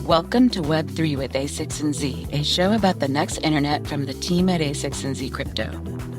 Welcome to Web3 with A6Z, a show about the next internet from the team at A6Z Crypto.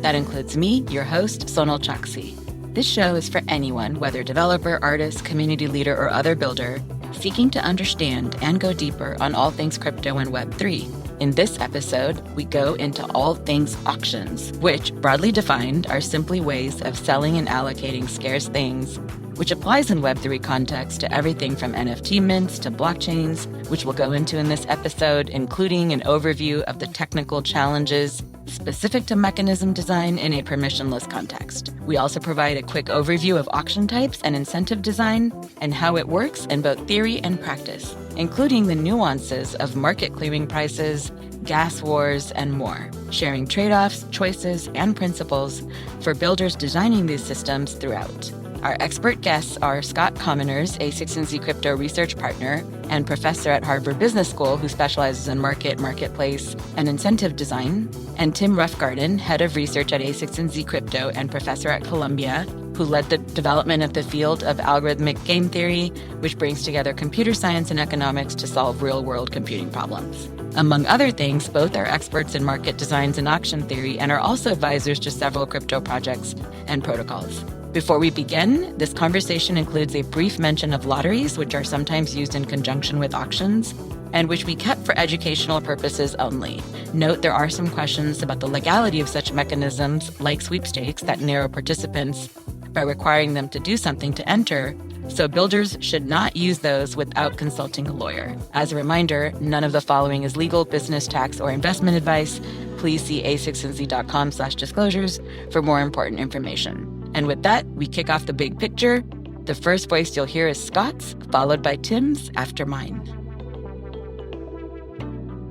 That includes me, your host, Sonal Chokshi. This show is for anyone, whether developer, artist, community leader, or other builder, seeking to understand and go deeper on all things crypto and Web3. In this episode, we go into all things auctions, which, broadly defined, are simply ways of selling and allocating scarce things, which applies in Web3 context to everything from NFT mints to blockchains, which we'll go into in this episode, including an overview of the technical challenges specific to mechanism design in a permissionless context. We also provide a quick overview of auction types and incentive design and how it works in both theory and practice, including the nuances of market clearing prices, gas wars, and more, sharing trade-offs, choices, and principles for builders designing these systems throughout. Our expert guests are Scott Kominers, a A6Z Crypto research partner and professor at Harvard Business School who specializes in marketplace, and incentive design, and Tim Roughgarden, head of research at A6Z Crypto and professor at Columbia, who led the development of the field of algorithmic game theory, which brings together computer science and economics to solve real-world computing problems. Among other things, both are experts in market designs and auction theory and are also advisors to several crypto projects and protocols. Before we begin, this conversation includes a brief mention of lotteries, which are sometimes used in conjunction with auctions, and which we kept for educational purposes only. Note there are some questions about the legality of such mechanisms, like sweepstakes, that narrow participants by requiring them to do something to enter, so builders should not use those without consulting a lawyer. As a reminder, none of the following is legal, business, tax, or investment advice. Please see a6nz.com/disclosures for more important information. And with that, we kick off the big picture. The first voice you'll hear is Scott's, followed by Tim's, after mine.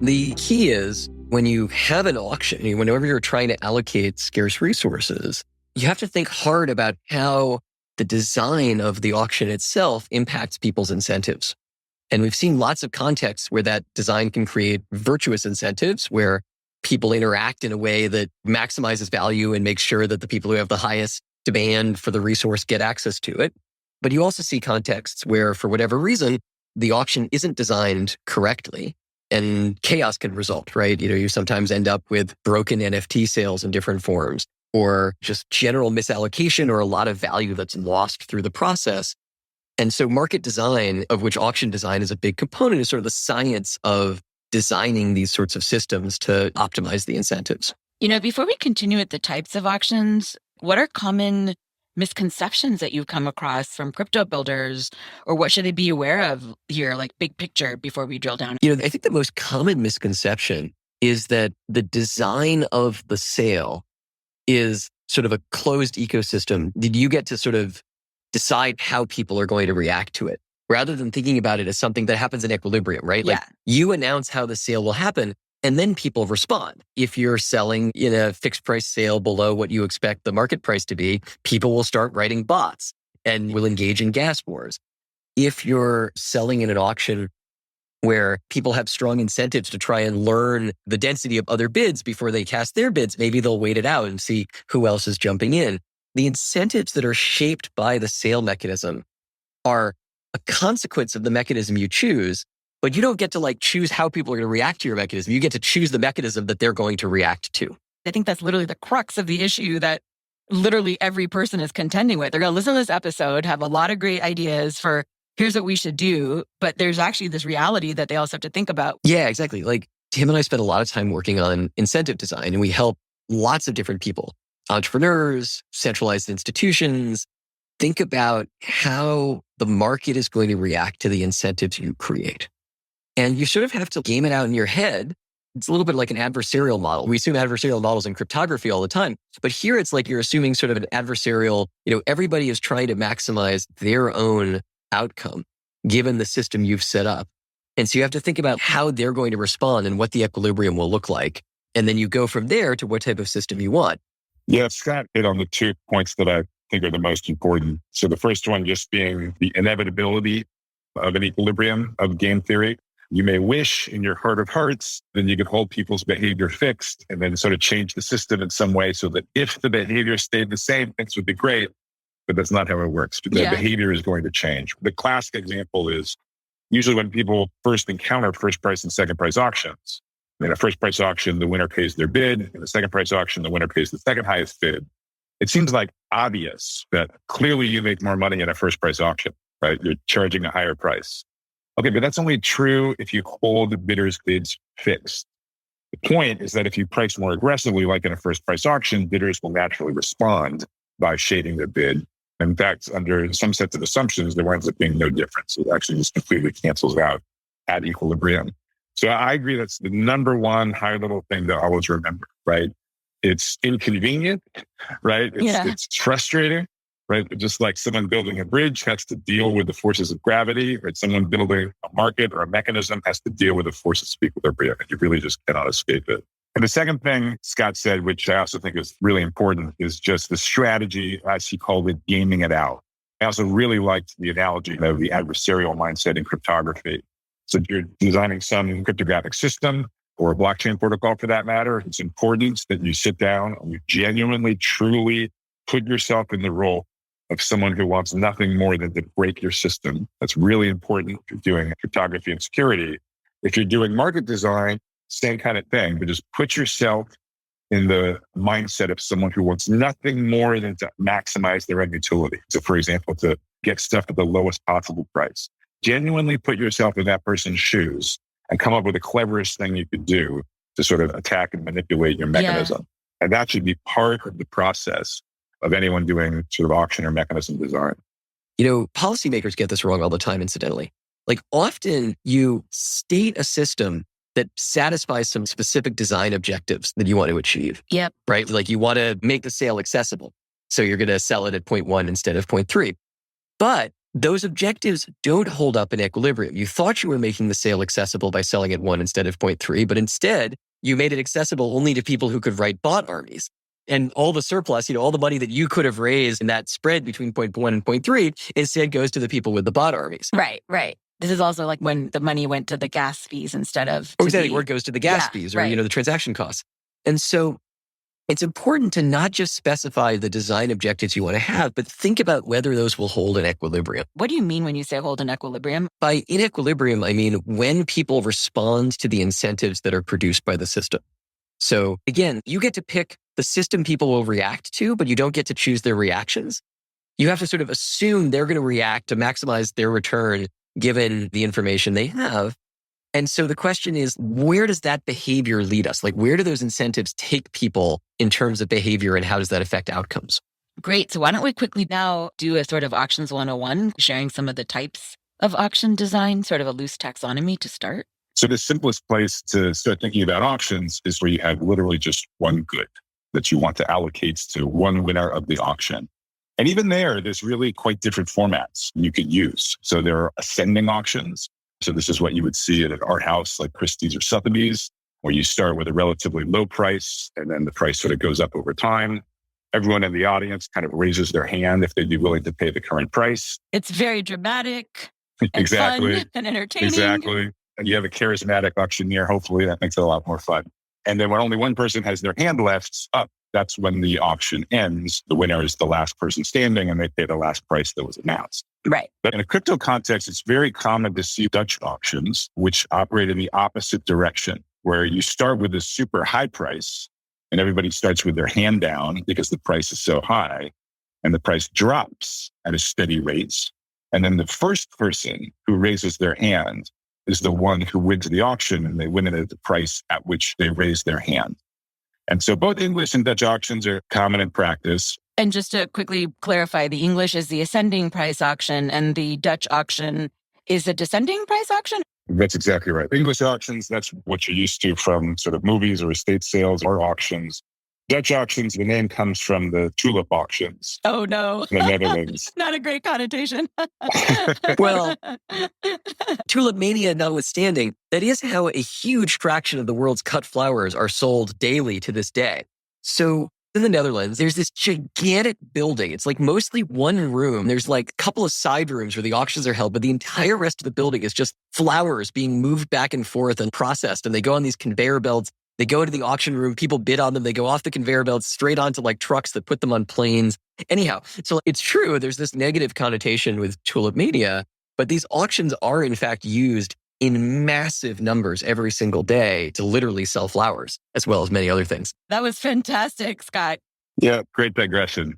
The key is when you have an auction, whenever you're trying to allocate scarce resources, you have to think hard about how the design of the auction itself impacts people's incentives. And we've seen lots of contexts where that design can create virtuous incentives, where people interact in a way that maximizes value and makes sure that the people who have the highest demand for the resource get access to it. But you also see contexts where, for whatever reason, the auction isn't designed correctly and chaos can result, right? You sometimes end up with broken NFT sales in different forms, or just general misallocation or a lot of value that's lost through the process. And so market design, of which auction design is a big component, is sort of the science of designing these sorts of systems to optimize the incentives. Before we continue with the types of auctions, what are common misconceptions that you've come across from crypto builders, or what should they be aware of here, like big picture, before we drill down? I think the most common misconception is that the design of the sale is sort of a closed ecosystem. Did you get to sort of decide how people are going to react to it, rather than thinking about it as something that happens in equilibrium, right? Yeah. Like you announce how the sale will happen, and then people respond. If you're selling in a fixed price sale below what you expect the market price to be, people will start writing bots and will engage in gas wars. If you're selling in an auction where people have strong incentives to try and learn the density of other bids before they cast their bids, maybe they'll wait it out and see who else is jumping in. The incentives that are shaped by the sale mechanism are a consequence of the mechanism you choose. But you don't get to choose how people are going to react to your mechanism. You get to choose the mechanism that they're going to react to. I think that's literally the crux of the issue that literally every person is contending with. They're going to listen to this episode, have a lot of great ideas for here's what we should do, but there's actually this reality that they also have to think about. Yeah, exactly. Tim and I spent a lot of time working on incentive design, and we help lots of different people, entrepreneurs, centralized institutions, think about how the market is going to react to the incentives you create. And you sort of have to game it out in your head. It's a little bit like an adversarial model. We assume adversarial models in cryptography all the time. But here it's like you're assuming sort of an adversarial, everybody is trying to maximize their own outcome given the system you've set up. And so you have to think about how they're going to respond and what the equilibrium will look like. And then you go from there to what type of system you want. Yeah, Scott hit on the 2 points that I think are the most important. So the first one just being the inevitability of an equilibrium of game theory. You may wish in your heart of hearts, then you could hold people's behavior fixed and then sort of change the system in some way so that if the behavior stayed the same, things would be great. but that's not how it works. The behavior is going to change. The classic example is usually when people first encounter first price and second price auctions. In a first price auction, the winner pays their bid. In the second price auction, the winner pays the second highest bid. It seems like obvious that clearly you make more money in a first price auction, right? You're charging a higher price. Okay, but that's only true if you hold the bidder's bids fixed. The point is that if you price more aggressively, like in a first price auction, bidders will naturally respond by shading their bid. In fact, under some sets of assumptions, there winds up being no difference. It actually just completely cancels out at equilibrium. So I agree that's the number one high level thing to always remember, right? It's inconvenient, right? It's frustrating, right? Just like someone building a bridge has to deal with the forces of gravity, right? Someone building a market or a mechanism has to deal with the forces of equilibrium. You really just cannot escape it. And the second thing Scott said, which I also think is really important, is just the strategy, as he called it, gaming it out. I also really liked the analogy of the adversarial mindset in cryptography. So if you're designing some cryptographic system or a blockchain protocol for that matter, it's important that you sit down and you genuinely, truly put yourself in the role of someone who wants nothing more than to break your system. That's really important if you're doing cryptography and security. If you're doing market design, same kind of thing, but just put yourself in the mindset of someone who wants nothing more than to maximize their own utility. So for example, to get stuff at the lowest possible price. Genuinely put yourself in that person's shoes and come up with the cleverest thing you could do to sort of attack and manipulate your mechanism. And that should be part of the process of anyone doing sort of auction or mechanism design. You know, policymakers get this wrong all the time, incidentally. Like often you state a system that satisfies some specific design objectives that you want to achieve. Yep. Right? Like you want to make the sale accessible. So you're going to sell it at 0.1 instead of 0.3. But those objectives don't hold up in equilibrium. You thought you were making the sale accessible by selling at 1 instead of 0.3, but instead you made it accessible only to people who could write bot armies. And all the surplus, all the money that you could have raised in that spread between 0.1 and 0.3 instead goes to the people with the bot armies. Right. This is also like when the money went to the gas fees instead of... Exactly, or it goes to the gas fees or, the transaction costs. And so it's important to not just specify the design objectives you want to have, but think about whether those will hold in equilibrium. What do you mean when you say hold in equilibrium? By in equilibrium, I mean when people respond to the incentives that are produced by the system. So again, you get to pick the system people will react to, but you don't get to choose their reactions. You have to sort of assume they're going to react to maximize their return given the information they have. And so the question is, where does that behavior lead us? Like, where do those incentives take people in terms of behavior and how does that affect outcomes? Great. So why don't we quickly now do a sort of Auctions 101, sharing some of the types of auction design, sort of a loose taxonomy to start? So the simplest place to start thinking about auctions is where you have literally just one good that you want to allocate to one winner of the auction. And even there's really quite different formats you could use. So there are ascending auctions. So this is what you would see at an art house like Christie's or Sotheby's, where you start with a relatively low price and then the price sort of goes up over time. Everyone in the audience kind of raises their hand if they'd be willing to pay the current price. It's very dramatic and exactly. fun and entertaining. Exactly. And you have a charismatic auctioneer, hopefully that makes it a lot more fun. And then when only one person has their hand left up, that's when the auction ends. The winner is the last person standing and they pay the last price that was announced. Right. But in a crypto context, it's very common to see Dutch auctions, which operate in the opposite direction, where you start with a super high price and everybody starts with their hand down because the price is so high and the price drops at a steady rate. And then the first person who raises their hand is the one who wins the auction and they win it at the price at which they raise their hand. And so both English and Dutch auctions are common in practice. And just to quickly clarify, the English is the ascending price auction and the Dutch auction is a descending price auction? That's exactly right. English auctions, that's what you're used to from sort of movies or estate sales or auctions. Dutch auctions, the name comes from the tulip auctions. Oh, no. In the Netherlands. Not a great connotation. Well, tulip mania notwithstanding, that is how a huge fraction of the world's cut flowers are sold daily to this day. So in the Netherlands, there's this gigantic building. It's like mostly one room. There's like a couple of side rooms where the auctions are held, but the entire rest of the building is just flowers being moved back and forth and processed. And they go on these conveyor belts They go into the auction room, people bid on them, they go off the conveyor belts straight onto like trucks that put them on planes. Anyhow, so it's true, there's this negative connotation with tulip mania, but these auctions are in fact used in massive numbers every single day to literally sell flowers, as well as many other things. That was fantastic, Scott. Yeah, great digression.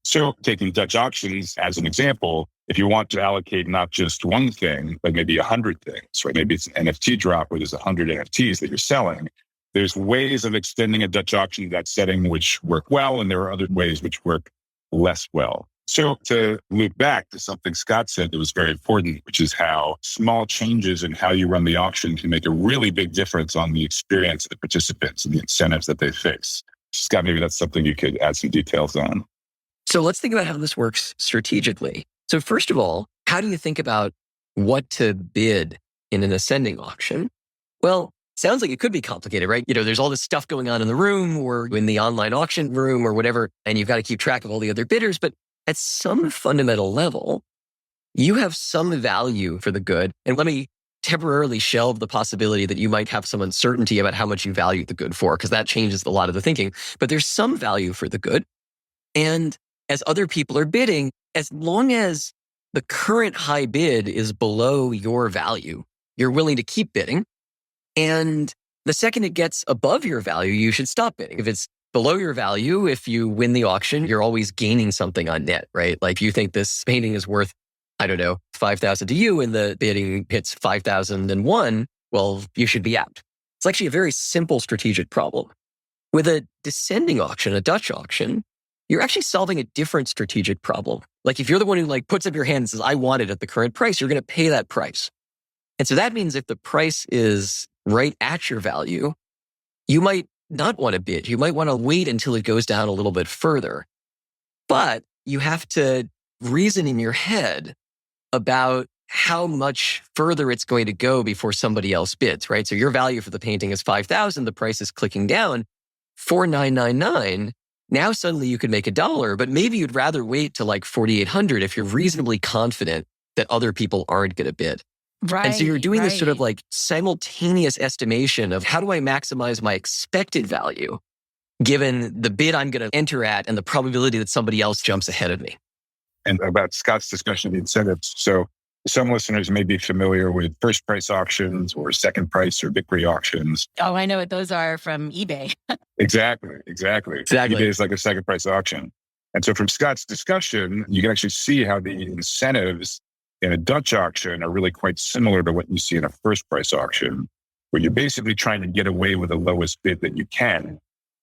So taking Dutch auctions as an example, if you want to allocate not just one thing, but maybe 100 things, right? Maybe it's an NFT drop where there's 100 NFTs that you're selling. There's ways of extending a Dutch auction to that setting which work well, and there are other ways which work less well. So to loop back to something Scott said that was very important, which is how small changes in how you run the auction can make a really big difference on the experience of the participants and the incentives that they face. Scott, maybe that's something you could add some details on. So let's think about how this works strategically. So first of all, how do you think about what to bid in an ascending auction? Well, sounds like it could be complicated, right? There's all this stuff going on in the room or in the online auction room or whatever, and you've got to keep track of all the other bidders. But at some fundamental level, you have some value for the good. And let me temporarily shelve the possibility that you might have some uncertainty about how much you value the good for, because that changes a lot of the thinking. But there's some value for the good. And as other people are bidding, as long as the current high bid is below your value, you're willing to keep bidding. And the second it gets above your value, you should stop bidding. If it's below your value, if you win the auction, you're always gaining something on net, right? Like if you think this painting is worth, I don't know, 5,000 to you and the bidding hits 5,001, well, you should be out. It's actually a very simple strategic problem. With a descending auction, a Dutch auction, you're actually solving a different strategic problem. Like if you're the one who like puts up your hand and says, I want it at the current price, you're going to pay that price. And so that means if the price is right at your value, you might not want to bid. You might want to wait until it goes down a little bit further. But you have to reason in your head about how much further it's going to go before somebody else bids, right? So your value for the painting is 5,000. The price is clicking down, 4,999. Now suddenly you could make $1, but maybe you'd rather wait to like 4,800 if you're reasonably confident that other people aren't going to bid. Right. And so you're doing this sort of like simultaneous estimation of how do I maximize my expected value given the bid I'm going to enter at and the probability that somebody else jumps ahead of me. And about Scott's discussion of the incentives. So some listeners may be familiar with first price auctions or second price or victory auctions. Oh, I know what those are from eBay. Exactly. eBay is like a second price auction. And so from Scott's discussion, you can actually see how the incentives in a Dutch auction are really quite similar to what you see in a first price auction, where you're basically trying to get away with the lowest bid that you can.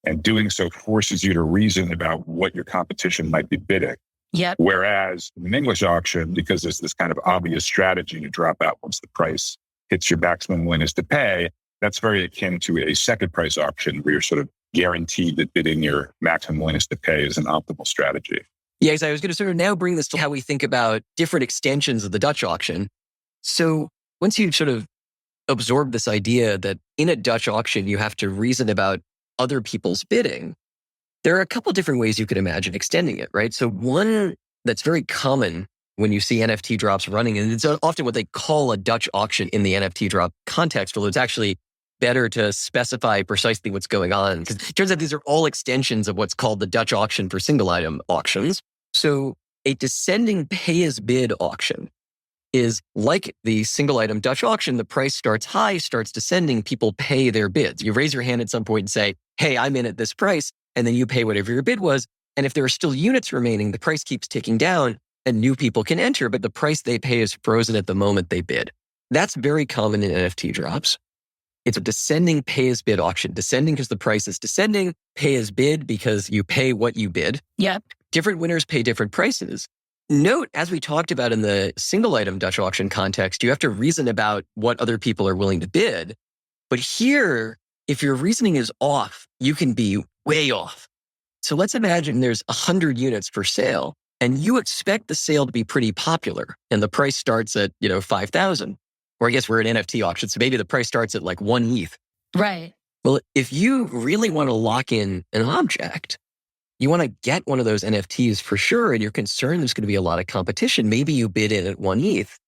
And doing so forces you to reason about what your competition might be bidding. Yep. Whereas in an English auction, because there's this kind of obvious strategy to drop out once the price hits your maximum willingness to pay, that's very akin to a second price auction where you're sort of guaranteed that bidding your maximum willingness to pay is an optimal strategy. Yeah, so I was going to sort of now bring this to how we think about different extensions of the Dutch auction. So once you sort of absorb this idea that in a Dutch auction, you have to reason about other people's bidding, there are a couple different ways you could imagine extending it, right? So one that's very common when you see NFT drops running, and it's often what they call a Dutch auction in the NFT drop context, although it's actually better to specify precisely what's going on. Because it turns out these are all extensions of what's called the Dutch auction for single item auctions. So a descending pay-as-bid auction is like the single item Dutch auction. The price starts high, starts descending, people pay their bids. You raise your hand at some point and say, hey, I'm in at this price. And then you pay whatever your bid was. And if there are still units remaining, the price keeps ticking down and new people can enter, but the price they pay is frozen at the moment they bid. That's very common in NFT drops. It's a descending pay-as-bid auction. Descending because the price is descending, pay-as-bid because you pay what you bid. Yep. Different winners pay different prices. Note, as we talked about in the single item Dutch auction context, you have to reason about what other people are willing to bid. But here, if your reasoning is off, you can be way off. So let's imagine there's 100 units for sale and you expect the sale to be pretty popular and the price starts at, 5,000. Or I guess we're an NFT auction, so maybe the price starts at like 1 ETH. Right. Well, if you really want to lock in an object, you want to get one of those NFTs for sure, and you're concerned there's going to be a lot of competition, maybe you bid in at 1 ETH.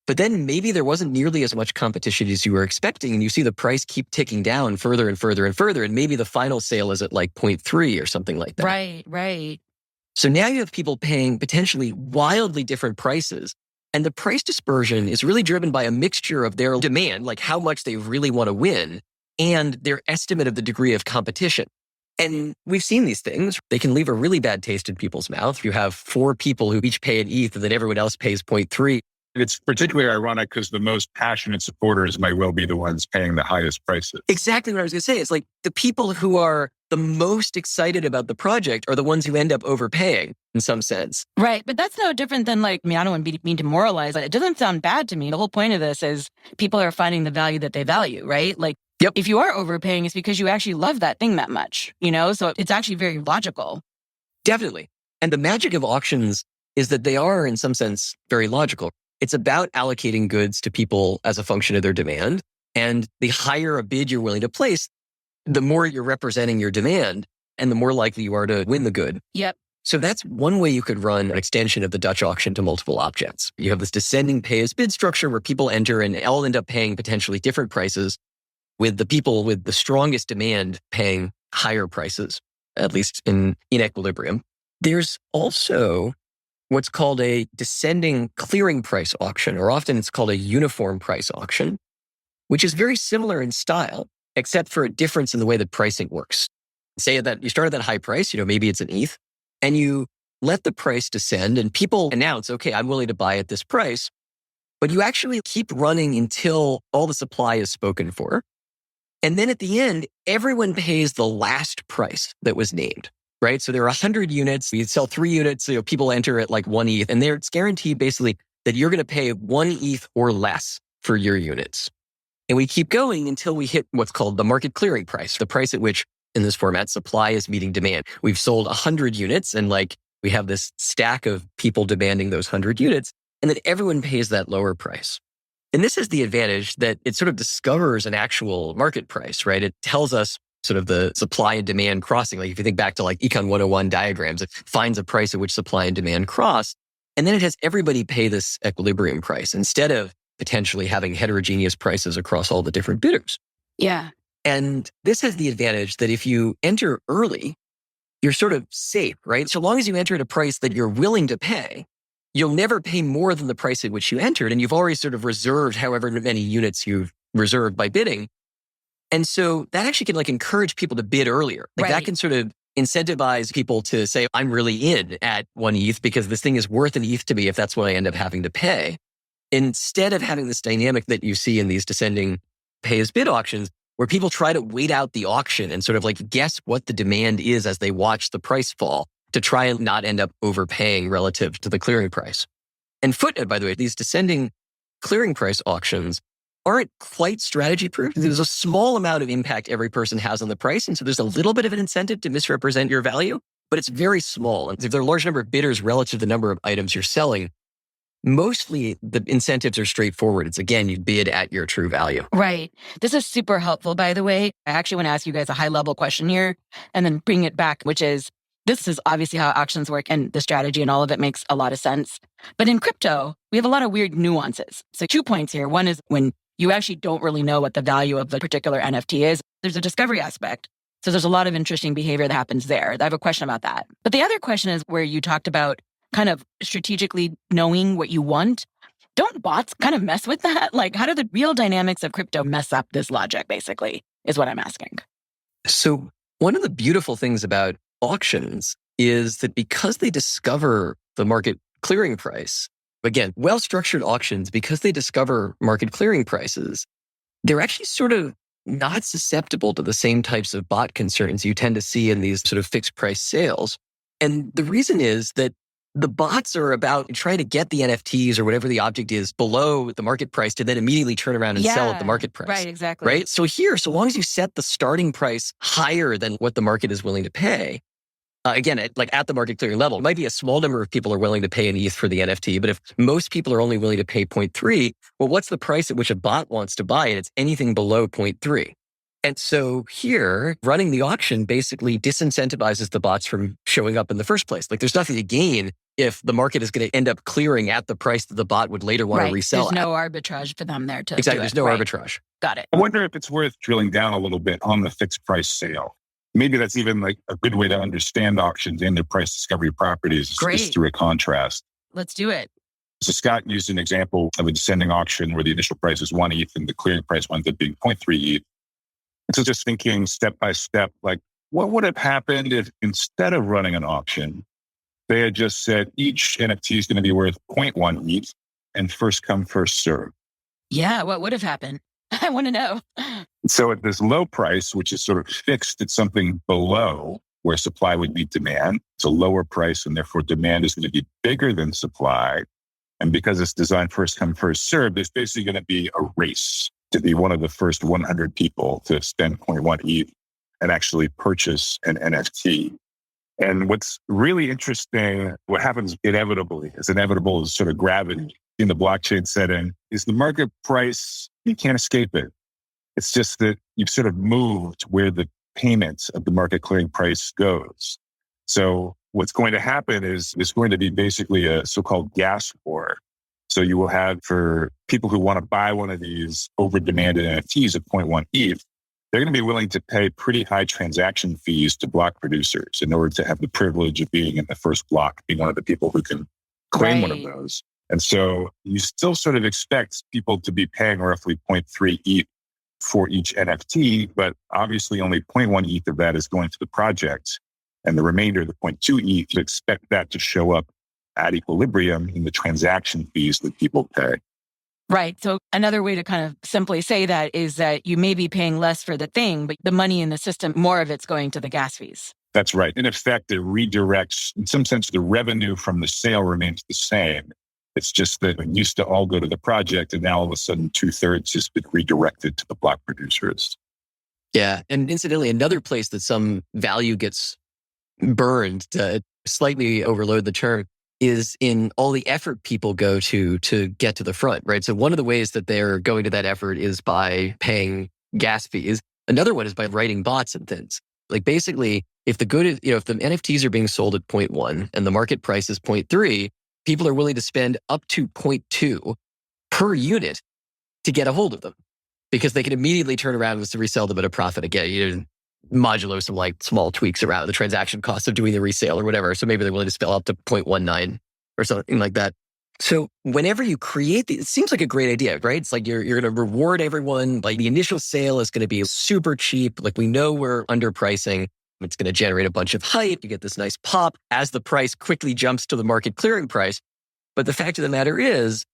But then maybe there wasn't nearly as much competition as you were expecting, and you see the price keep ticking down further and further and further, and maybe the final sale is at like 0.3 or something like that. Right. So now you have people paying potentially wildly different prices. And the price dispersion is really driven by a mixture of their demand, like how much they really want to win, and their estimate of the degree of competition. And we've seen these things. They can leave a really bad taste in people's mouth. You have 4 people who each pay an ETH and then everyone else pays 0.3. It's particularly ironic because the most passionate supporters might well be the ones paying the highest prices. Exactly what I was going to say. It's like the people who are the most excited about the project are the ones who end up overpaying in some sense. Right. But that's no different than I don't want to mean to moralize, but it doesn't sound bad to me. The whole point of this is people are finding the value that they value, right? Yep. If you are overpaying, it's because you actually love that thing that much, So it's actually very logical. Definitely. And the magic of auctions is that they are, in some sense, very logical. It's about allocating goods to people as a function of their demand. And the higher a bid you're willing to place, the more you're representing your demand and the more likely you are to win the good. Yep. So that's one way you could run an extension of the Dutch auction to multiple objects. You have this descending pay-as-bid structure where people enter and all end up paying potentially different prices, with the people with the strongest demand paying higher prices, at least in equilibrium. There's also what's called a descending clearing price auction, or often it's called a uniform price auction, which is very similar in style, except for a difference in the way that pricing works. Say that you start at that high price, maybe it's an ETH, and you let the price descend and people announce, okay, I'm willing to buy at this price, but you actually keep running until all the supply is spoken for. And then at the end, everyone pays the last price that was named, right? So there are 100 units. You sell 3 units. People enter at like 1 ETH, and it's guaranteed basically that you're going to pay 1 ETH or less for your units. And we keep going until we hit what's called the market clearing price, the price at which, in this format, supply is meeting demand. We've sold 100 units, and we have this stack of people demanding those 100 units, and then everyone pays that lower price. And this is the advantage that it sort of discovers an actual market price, right? It tells us sort of the supply and demand crossing. If you think back to Econ 101 diagrams, it finds a price at which supply and demand cross. And then it has everybody pay this equilibrium price instead of potentially having heterogeneous prices across all the different bidders. Yeah. And this has the advantage that if you enter early, you're sort of safe, right? So long as you enter at a price that you're willing to pay, you'll never pay more than the price at which you entered. And you've already sort of reserved however many units you've reserved by bidding. And so that actually can encourage people to bid earlier. That can sort of incentivize people to say, I'm really in at 1 ETH because this thing is worth an ETH to me if that's what I end up having to pay. Instead of having this dynamic that you see in these descending pay-as-bid auctions, where people try to wait out the auction and sort of guess what the demand is as they watch the price fall, to try and not end up overpaying relative to the clearing price. And footnote, by the way, these descending clearing price auctions aren't quite strategy proof. There's a small amount of impact every person has on the price. And so there's a little bit of an incentive to misrepresent your value, but it's very small. And if there are a large number of bidders relative to the number of items you're selling, mostly the incentives are straightforward. It's again, you bid at your true value. Right. This is super helpful, by the way. I actually want to ask you guys a high level question here and then bring it back, which is, this is obviously how auctions work and the strategy and all of it makes a lot of sense. But in crypto, we have a lot of weird nuances. So 2 points here. One is when you actually don't really know what the value of the particular NFT is. There's a discovery aspect. So there's a lot of interesting behavior that happens there. I have a question about that. But the other question is where you talked about kind of strategically knowing what you want. Don't bots kind of mess with that? How do the real dynamics of crypto mess up this logic, basically, is what I'm asking. So one of the beautiful things about auctions is that because they discover the market clearing price, again, well-structured auctions, because they discover market clearing prices, they're actually sort of not susceptible to the same types of bot concerns you tend to see in these sort of fixed price sales. And the reason is that the bots are about trying to get the NFTs or whatever the object is below the market price to then immediately turn around and sell at the market price. Right, exactly. Right? So here, so long as you set the starting price higher than what the market is willing to pay, again, at the market clearing level, it might be a small number of people are willing to pay an ETH for the NFT, but if most people are only willing to pay 0.3, well, what's the price at which a bot wants to buy it? It's anything below 0.3. And so here, running the auction basically disincentivizes the bots from showing up in the first place. Like there's nothing to gain if the market is going to end up clearing at the price that the bot would later want to resell There's at. no arbitrage for them there to Exactly. do There's it. no Right. arbitrage. Got it. I wonder if it's worth drilling down a little bit on the fixed price sale. Maybe that's even like a good way to understand auctions and their price discovery properties is through a contrast. Let's do it. So Scott used an example of a descending auction where the initial price is 1 ETH and the clearing price winds up being 0.3 ETH. So just thinking step by step, like what would have happened if instead of running an auction, they had just said each NFT is going to be worth 0.1 ETH and first come, first serve. Yeah, what would have happened? I want to know. So at this low price, which is sort of fixed at something below where supply would meet demand, it's a lower price and therefore demand is going to be bigger than supply. And because it's designed first come, first serve, there's basically going to be a race to be one of the first 100 people to spend 0.1 ETH and actually purchase an NFT. And what's really interesting, what happens inevitably, is inevitable as sort of gravity in the blockchain setting, is the market price, you can't escape it. It's just that you've sort of moved where the payment of the market clearing price goes. So what's going to happen is there's going to be basically a so-called gas war. So you will have, for people who want to buy one of these over-demanded NFTs at 0.1 ETH, they're going to be willing to pay pretty high transaction fees to block producers in order to have the privilege of being in the first block, being one of the people who can claim one of those. And so you still sort of expect people to be paying roughly 0.3 ETH for each NFT, but obviously only 0.1 ETH of that is going to the project. And the remainder, the 0.2 ETH, you expect that to show up at equilibrium in the transaction fees that people pay. Right. So another way to kind of simply say that is that you may be paying less for the thing, but the money in the system, more of it's going to the gas fees. That's right. In effect, it redirects, in some sense, the revenue from the sale remains the same. It's just that it used to all go to the project, and now all of a sudden 2/3 has been redirected to the block producers. Yeah. And incidentally, another place that some value gets burned, to slightly overload the term, is in all the effort people go to get to the front, right? So one of the ways that they're going to that effort is by paying gas fees. Another one is by writing bots and things. Like basically, if the good is, if the NFTs are being sold at 0.1 and the market price is 0.3, people are willing to spend up to 0.2 per unit to get a hold of them because they can immediately turn around and resell them at a profit again. Modulo some like small tweaks around the transaction cost of doing the resale or whatever. So maybe they're willing to spell up to 0.19 or something like that. So whenever you create it seems like a great idea, right? It's like you're going to reward everyone. Like the initial sale is going to be super cheap. Like we know we're underpricing. It's going to generate a bunch of hype. You get this nice pop as the price quickly jumps to the market clearing price. But the fact of the matter is,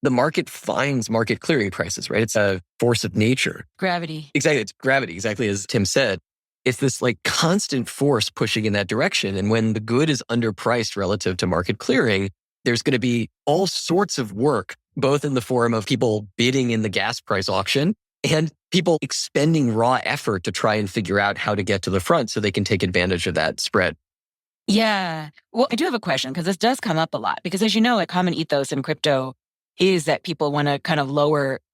the market finds market clearing prices, right? It's a force of nature. Gravity. Exactly. It's gravity, exactly as Tim said. It's this like constant force pushing in that direction. And when the good is underpriced relative to market clearing, there's going to be all sorts of work, both in the form of people bidding in the gas price auction and people expending raw effort to try and figure out how to get to the front so they can take advantage of that spread. Yeah. Well, I do have a question because this does come up a lot because as you know, a common ethos in crypto is that people want to kind of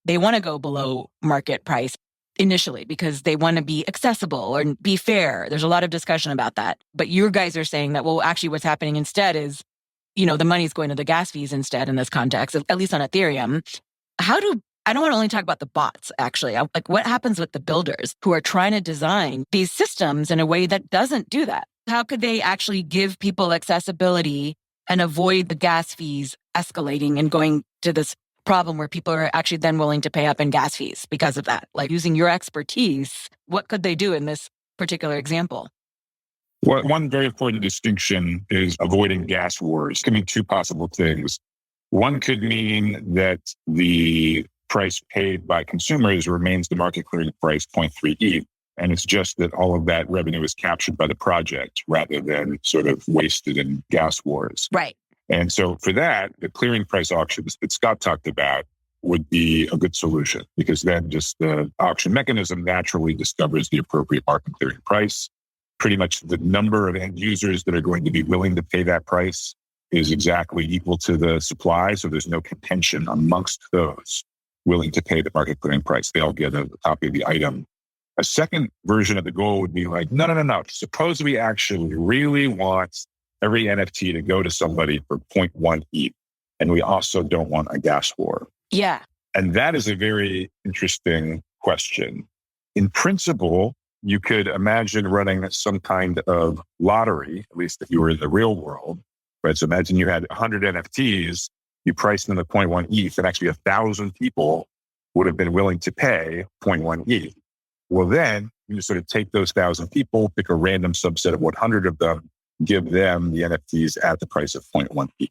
they want to go below market price initially because they want to be accessible or be fair. There's a lot of discussion about that. But you guys are saying that, well, actually what's happening instead is, the money's going to the gas fees instead in this context, at least on Ethereum. I don't want to only talk about the bots, actually. Like what happens with the builders who are trying to design these systems in a way that doesn't do that? How could they actually give people accessibility and avoid the gas fees escalating and going to this problem where people are actually then willing to pay up in gas fees because of that? Like using your expertise, what could they do in this particular example? Well, one very important distinction is avoiding gas wars. It can mean two possible things. One could mean that the price paid by consumers remains the market clearing price 0.3 ETH. And it's just that all of that revenue is captured by the project rather than sort of wasted in gas wars. Right. And so for that, the clearing price auctions that Scott talked about would be a good solution because then just the auction mechanism naturally discovers the appropriate market clearing price. Pretty much the number of end users that are going to be willing to pay that price is exactly equal to the supply. So there's no contention amongst those willing to pay the market clearing price. They all get a copy of the item A second version of the goal would be like, no. Suppose we actually really want every NFT to go to somebody for 0.1 ETH. And we also don't want a gas war. Yeah. And that is a very interesting question. In principle, you could imagine running some kind of lottery, at least if you were in the real world, right? So imagine you had 100 NFTs, you priced them at 0.1 ETH, and actually 1,000 people would have been willing to pay 0.1 ETH. Well, then you sort of take those 1,000 people, pick a random subset of 100 of them, give them the NFTs at the price of 0.1 ETH.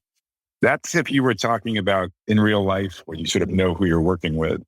That's if you were talking about in real life where you sort of know who you're working with.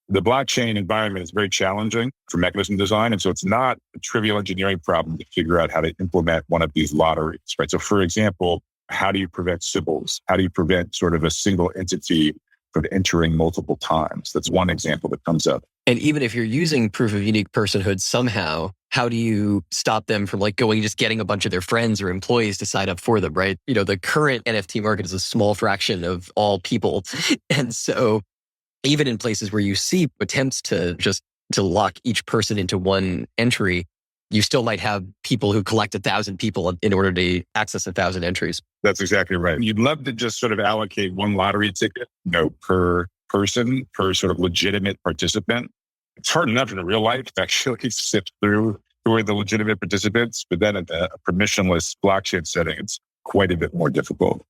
The blockchain environment is very challenging for mechanism design. And so it's not a trivial engineering problem to figure out how to implement one of these lotteries, right? So for example, how do you prevent symbols? How do you prevent sort of a single entity from entering multiple times? That's one example that comes up. And even if you're using proof of unique personhood somehow, how do you stop them from like going and just getting a bunch of their friends or employees to sign up for them, right? You know, the current NFT market is a small fraction of all people. And so even in places where you see attempts to lock each person into one entry, you still might have people who collect 1,000 people in order to access 1,000 entries. That's exactly right. You'd love to just sort of allocate one lottery ticket, per person, per sort of legitimate participant. It's hard enough in real life to actually sift through who are the legitimate participants, but then at a permissionless blockchain setting, it's quite a bit more difficult.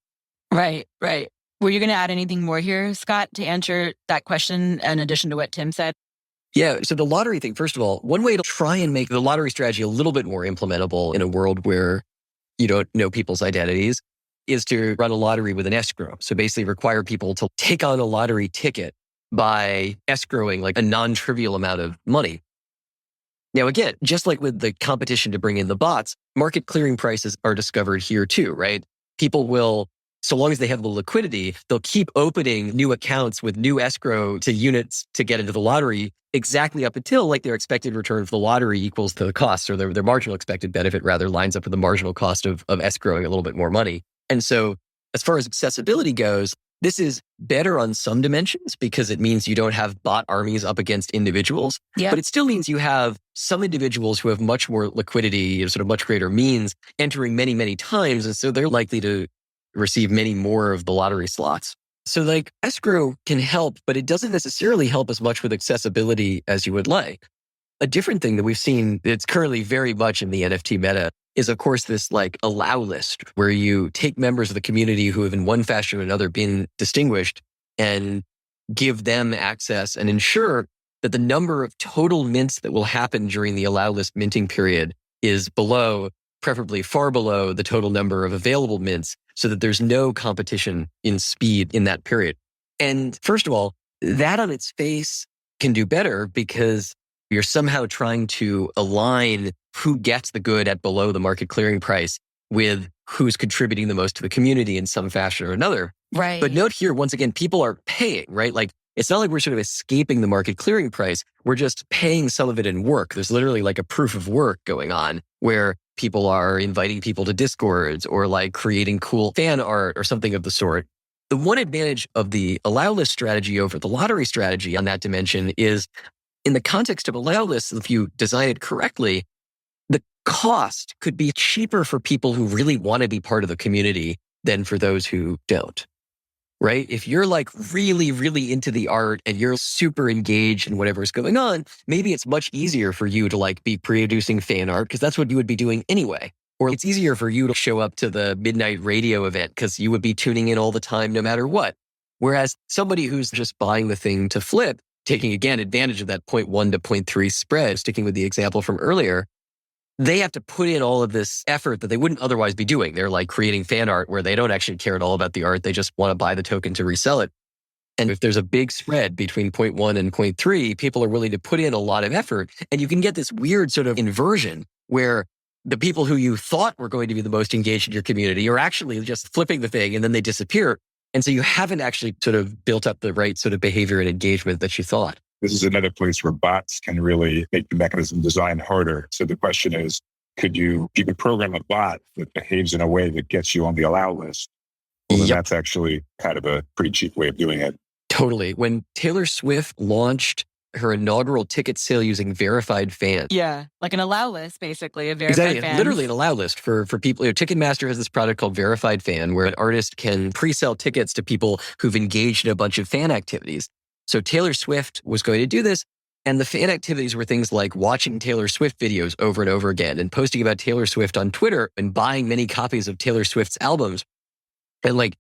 Right. Were you going to add anything more here, Scott, to answer that question in addition to what Tim said? Yeah. So the lottery thing, first of all, one way to try and make the lottery strategy a little bit more implementable in a world where you don't know people's identities is to run a lottery with an escrow. So basically require people to take on a lottery ticket by escrowing like a non-trivial amount of money. Now, again, just like with the competition to bring in the bots, market clearing prices are discovered here too, right? People will, so long as they have the liquidity, they'll keep opening new accounts with new escrow to units to get into the lottery exactly up until like their expected return for the lottery equals to the cost, or their marginal expected benefit rather lines up with the marginal cost of escrowing a little bit more money. And so as far as accessibility goes, this is better on some dimensions because it means you don't have bot armies up against individuals, but it still means you have some individuals who have much more liquidity, sort of much greater means entering many, many times. And so they're likely to receive many more of the lottery slots. So like escrow can help, but it doesn't necessarily help as much with accessibility as you would like. A different thing that we've seen that's currently very much in the NFT meta is, of course, this like allow list where you take members of the community who have in one fashion or another been distinguished and give them access and ensure that the number of total mints that will happen during the allow list minting period is below, preferably far below, the total number of available mints so that there's no competition in speed in that period. And first of all, that on its face can do better because you're somehow trying to align who gets the good at below the market clearing price with who's contributing the most to the community in some fashion or another. Right. But note here, once again, people are paying, right? Like it's not like we're sort of escaping the market clearing price. We're just paying some of it in work. There's literally like a proof of work going on where people are inviting people to Discords or like creating cool fan art or something of the sort. The one advantage of the allow list strategy over the lottery strategy on that dimension is in the context of allow lists, if you design it correctly, the cost could be cheaper for people who really want to be part of the community than for those who don't, right? If you're like really, really into the art and you're super engaged in whatever's going on, maybe it's much easier for you to like be producing fan art because that's what you would be doing anyway. Or it's easier for you to show up to the midnight radio event because you would be tuning in all the time no matter what. Whereas somebody who's just buying the thing to flip, taking, again, advantage of that 0.1 to 0.3 spread, sticking with the example from earlier, they have to put in all of this effort that they wouldn't otherwise be doing. They're like creating fan art where they don't actually care at all about the art. They just want to buy the token to resell it. And if there's a big spread between 0.1 and 0.3, people are willing to put in a lot of effort. And you can get this weird sort of inversion where the people who you thought were going to be the most engaged in your community are actually just flipping the thing and then they disappear. And so you haven't actually sort of built up the right sort of behavior and engagement that you thought. This is another place where bots can really make the mechanism design harder. So the question is, you could program a bot that behaves in a way that gets you on the allow list. Well, then that's actually kind of a pretty cheap way of doing it. Totally. When Taylor Swift launched her inaugural ticket sale using verified fans. Yeah, like an allow list, basically, a verified fans. Literally an allow list for people. Ticketmaster has this product called Verified Fan, where an artist can pre-sell tickets to people who've engaged in a bunch of fan activities. So Taylor Swift was going to do this, and the fan activities were things like watching Taylor Swift videos over and over again, and posting about Taylor Swift on Twitter, and buying many copies of Taylor Swift's albums. And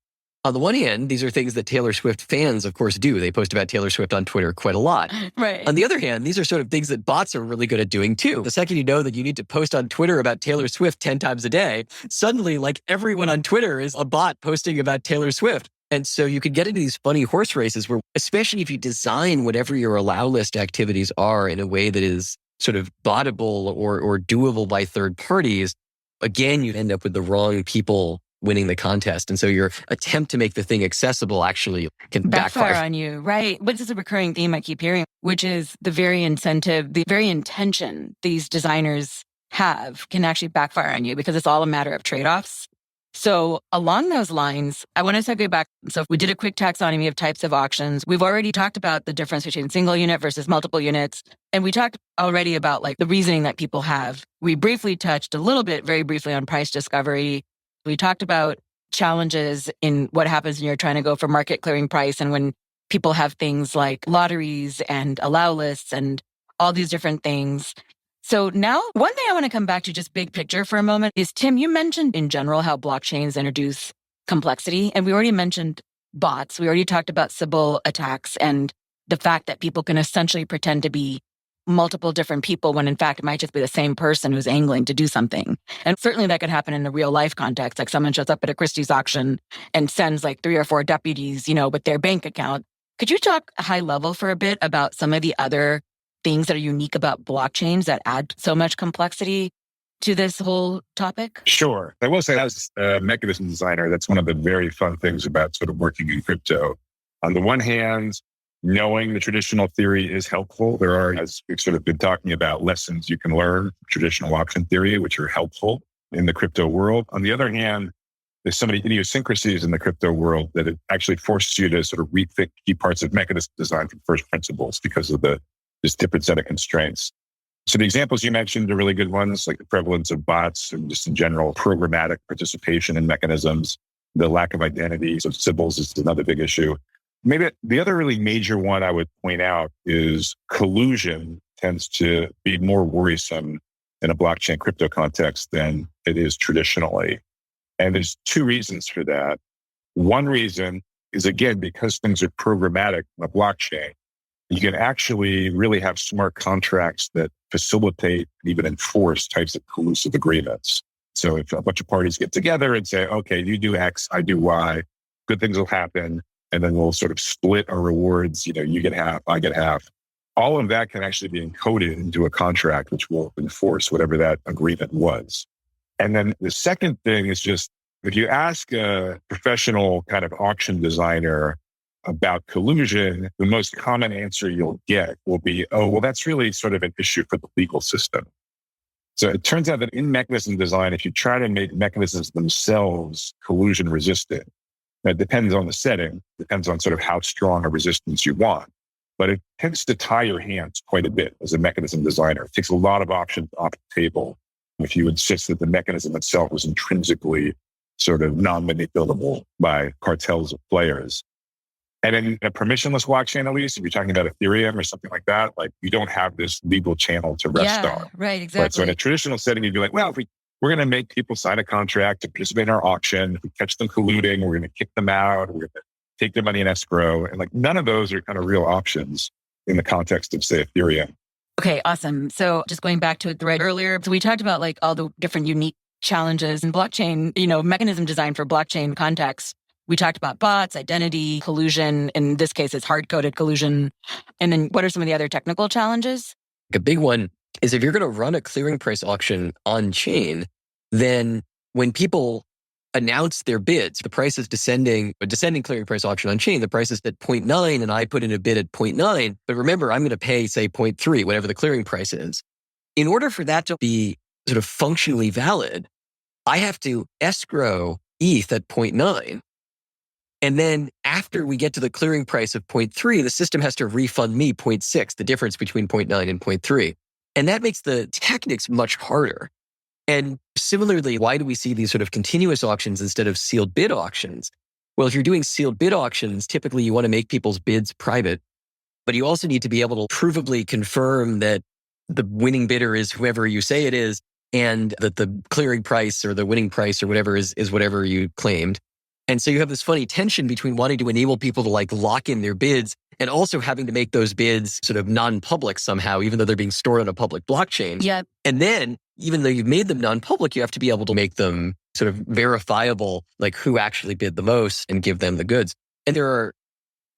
on the one hand, these are things that Taylor Swift fans, of course, do. They post about Taylor Swift on Twitter quite a lot. Right. On the other hand, these are sort of things that bots are really good at doing too. The second you know that you need to post on Twitter about Taylor Swift 10 times a day, suddenly everyone on Twitter is a bot posting about Taylor Swift. And so you could get into these funny horse races where, especially if you design whatever your allow list activities are in a way that is sort of bottable or doable by third parties, again, you end up with the wrong people winning the contest. And so your attempt to make the thing accessible actually can backfire on you, right? But this is a recurring theme I keep hearing, which is the very incentive, the very intention these designers have can actually backfire on you because it's all a matter of trade-offs. So along those lines, I want to segue back. So we did a quick taxonomy of types of auctions. We've already talked about the difference between single unit versus multiple units. And we talked already about the reasoning that people have. We briefly touched a little bit, very briefly, on price discovery. We talked about challenges in what happens when you're trying to go for market clearing price and when people have things like lotteries and allow lists and all these different things. So now, one thing I want to come back to just big picture for a moment is, Tim, you mentioned in general how blockchains introduce complexity. And we already mentioned bots. We already talked about Sybil attacks and the fact that people can essentially pretend to be multiple different people when in fact it might just be the same person who's angling to do something. And certainly that could happen in a real life context. Like someone shows up at a Christie's auction and sends 3 or 4 deputies, with their bank account. Could you talk high level for a bit about some of the other things that are unique about blockchains that add so much complexity to this whole topic? Sure. I will say, as a mechanism designer, that's one of the very fun things about sort of working in crypto. On the one hand, knowing the traditional theory is helpful. There are, as we've sort of been talking about, lessons you can learn from traditional auction theory, which are helpful in the crypto world. On the other hand, there's so many idiosyncrasies in the crypto world that it actually forces you to sort of rethink key parts of mechanism design from first principles because of this different set of constraints. So the examples you mentioned are really good ones, like the prevalence of bots and just in general programmatic participation in mechanisms. The lack of identities of Sybils is another big issue. Maybe the other really major one I would point out is collusion tends to be more worrisome in a blockchain crypto context than it is traditionally. And there's 2 reasons for that. One reason is, again, because things are programmatic on a blockchain, you can actually really have smart contracts that facilitate and even enforce types of collusive agreements. So if a bunch of parties get together and say, okay, you do X, I do Y, good things will happen. And then we'll sort of split our rewards. You get half, I get half. All of that can actually be encoded into a contract, which will enforce whatever that agreement was. And then the second thing is just, if you ask a professional kind of auction designer about collusion, the most common answer you'll get will be, oh, well, that's really sort of an issue for the legal system. So it turns out that in mechanism design, if you try to make mechanisms themselves collusion resistant, it depends on the setting, depends on sort of how strong a resistance you want. But it tends to tie your hands quite a bit as a mechanism designer. It takes a lot of options off the table if you insist that the mechanism itself was intrinsically sort of non-manipulable by cartels of players. And in a permissionless blockchain, at least, if you're talking about Ethereum or something like that, you don't have this legal channel to rest on. Right, exactly. Right? So in a traditional setting, you'd be like, well, if we're going to make people sign a contract to participate in our auction. If we catch them colluding, we're going to kick them out. We're going to take their money in escrow. And none of those are kind of real options in the context of, say, Ethereum. Okay, awesome. So just going back to a thread earlier, so we talked about all the different unique challenges in blockchain, mechanism design for blockchain context. We talked about bots, identity, collusion. In this case, it's hard-coded collusion. And then what are some of the other technical challenges? A big one is if you're going to run a clearing price auction on chain, then when people announce their bids, the price is descending, a descending clearing price auction on chain, the price is at 0.9 and I put in a bid at 0.9. But remember, I'm going to pay, say, 0.3, whatever the clearing price is. In order for that to be sort of functionally valid, I have to escrow ETH at 0.9 and then after we get to the clearing price of 0.3, the system has to refund me 0.6, the difference between 0.9 and 0.3. And that makes the techniques much harder. And similarly, why do we see these sort of continuous auctions instead of sealed bid auctions? Well, if you're doing sealed bid auctions, typically you want to make people's bids private, but you also need to be able to provably confirm that the winning bidder is whoever you say it is, and that the clearing price or the winning price or whatever is whatever you claimed. And so you have this funny tension between wanting to enable people to lock in their bids and also having to make those bids sort of non-public somehow, even though they're being stored on a public blockchain. Yep. And then, even though you've made them non-public, you have to be able to make them sort of verifiable, like who actually bid the most and give them the goods. And there are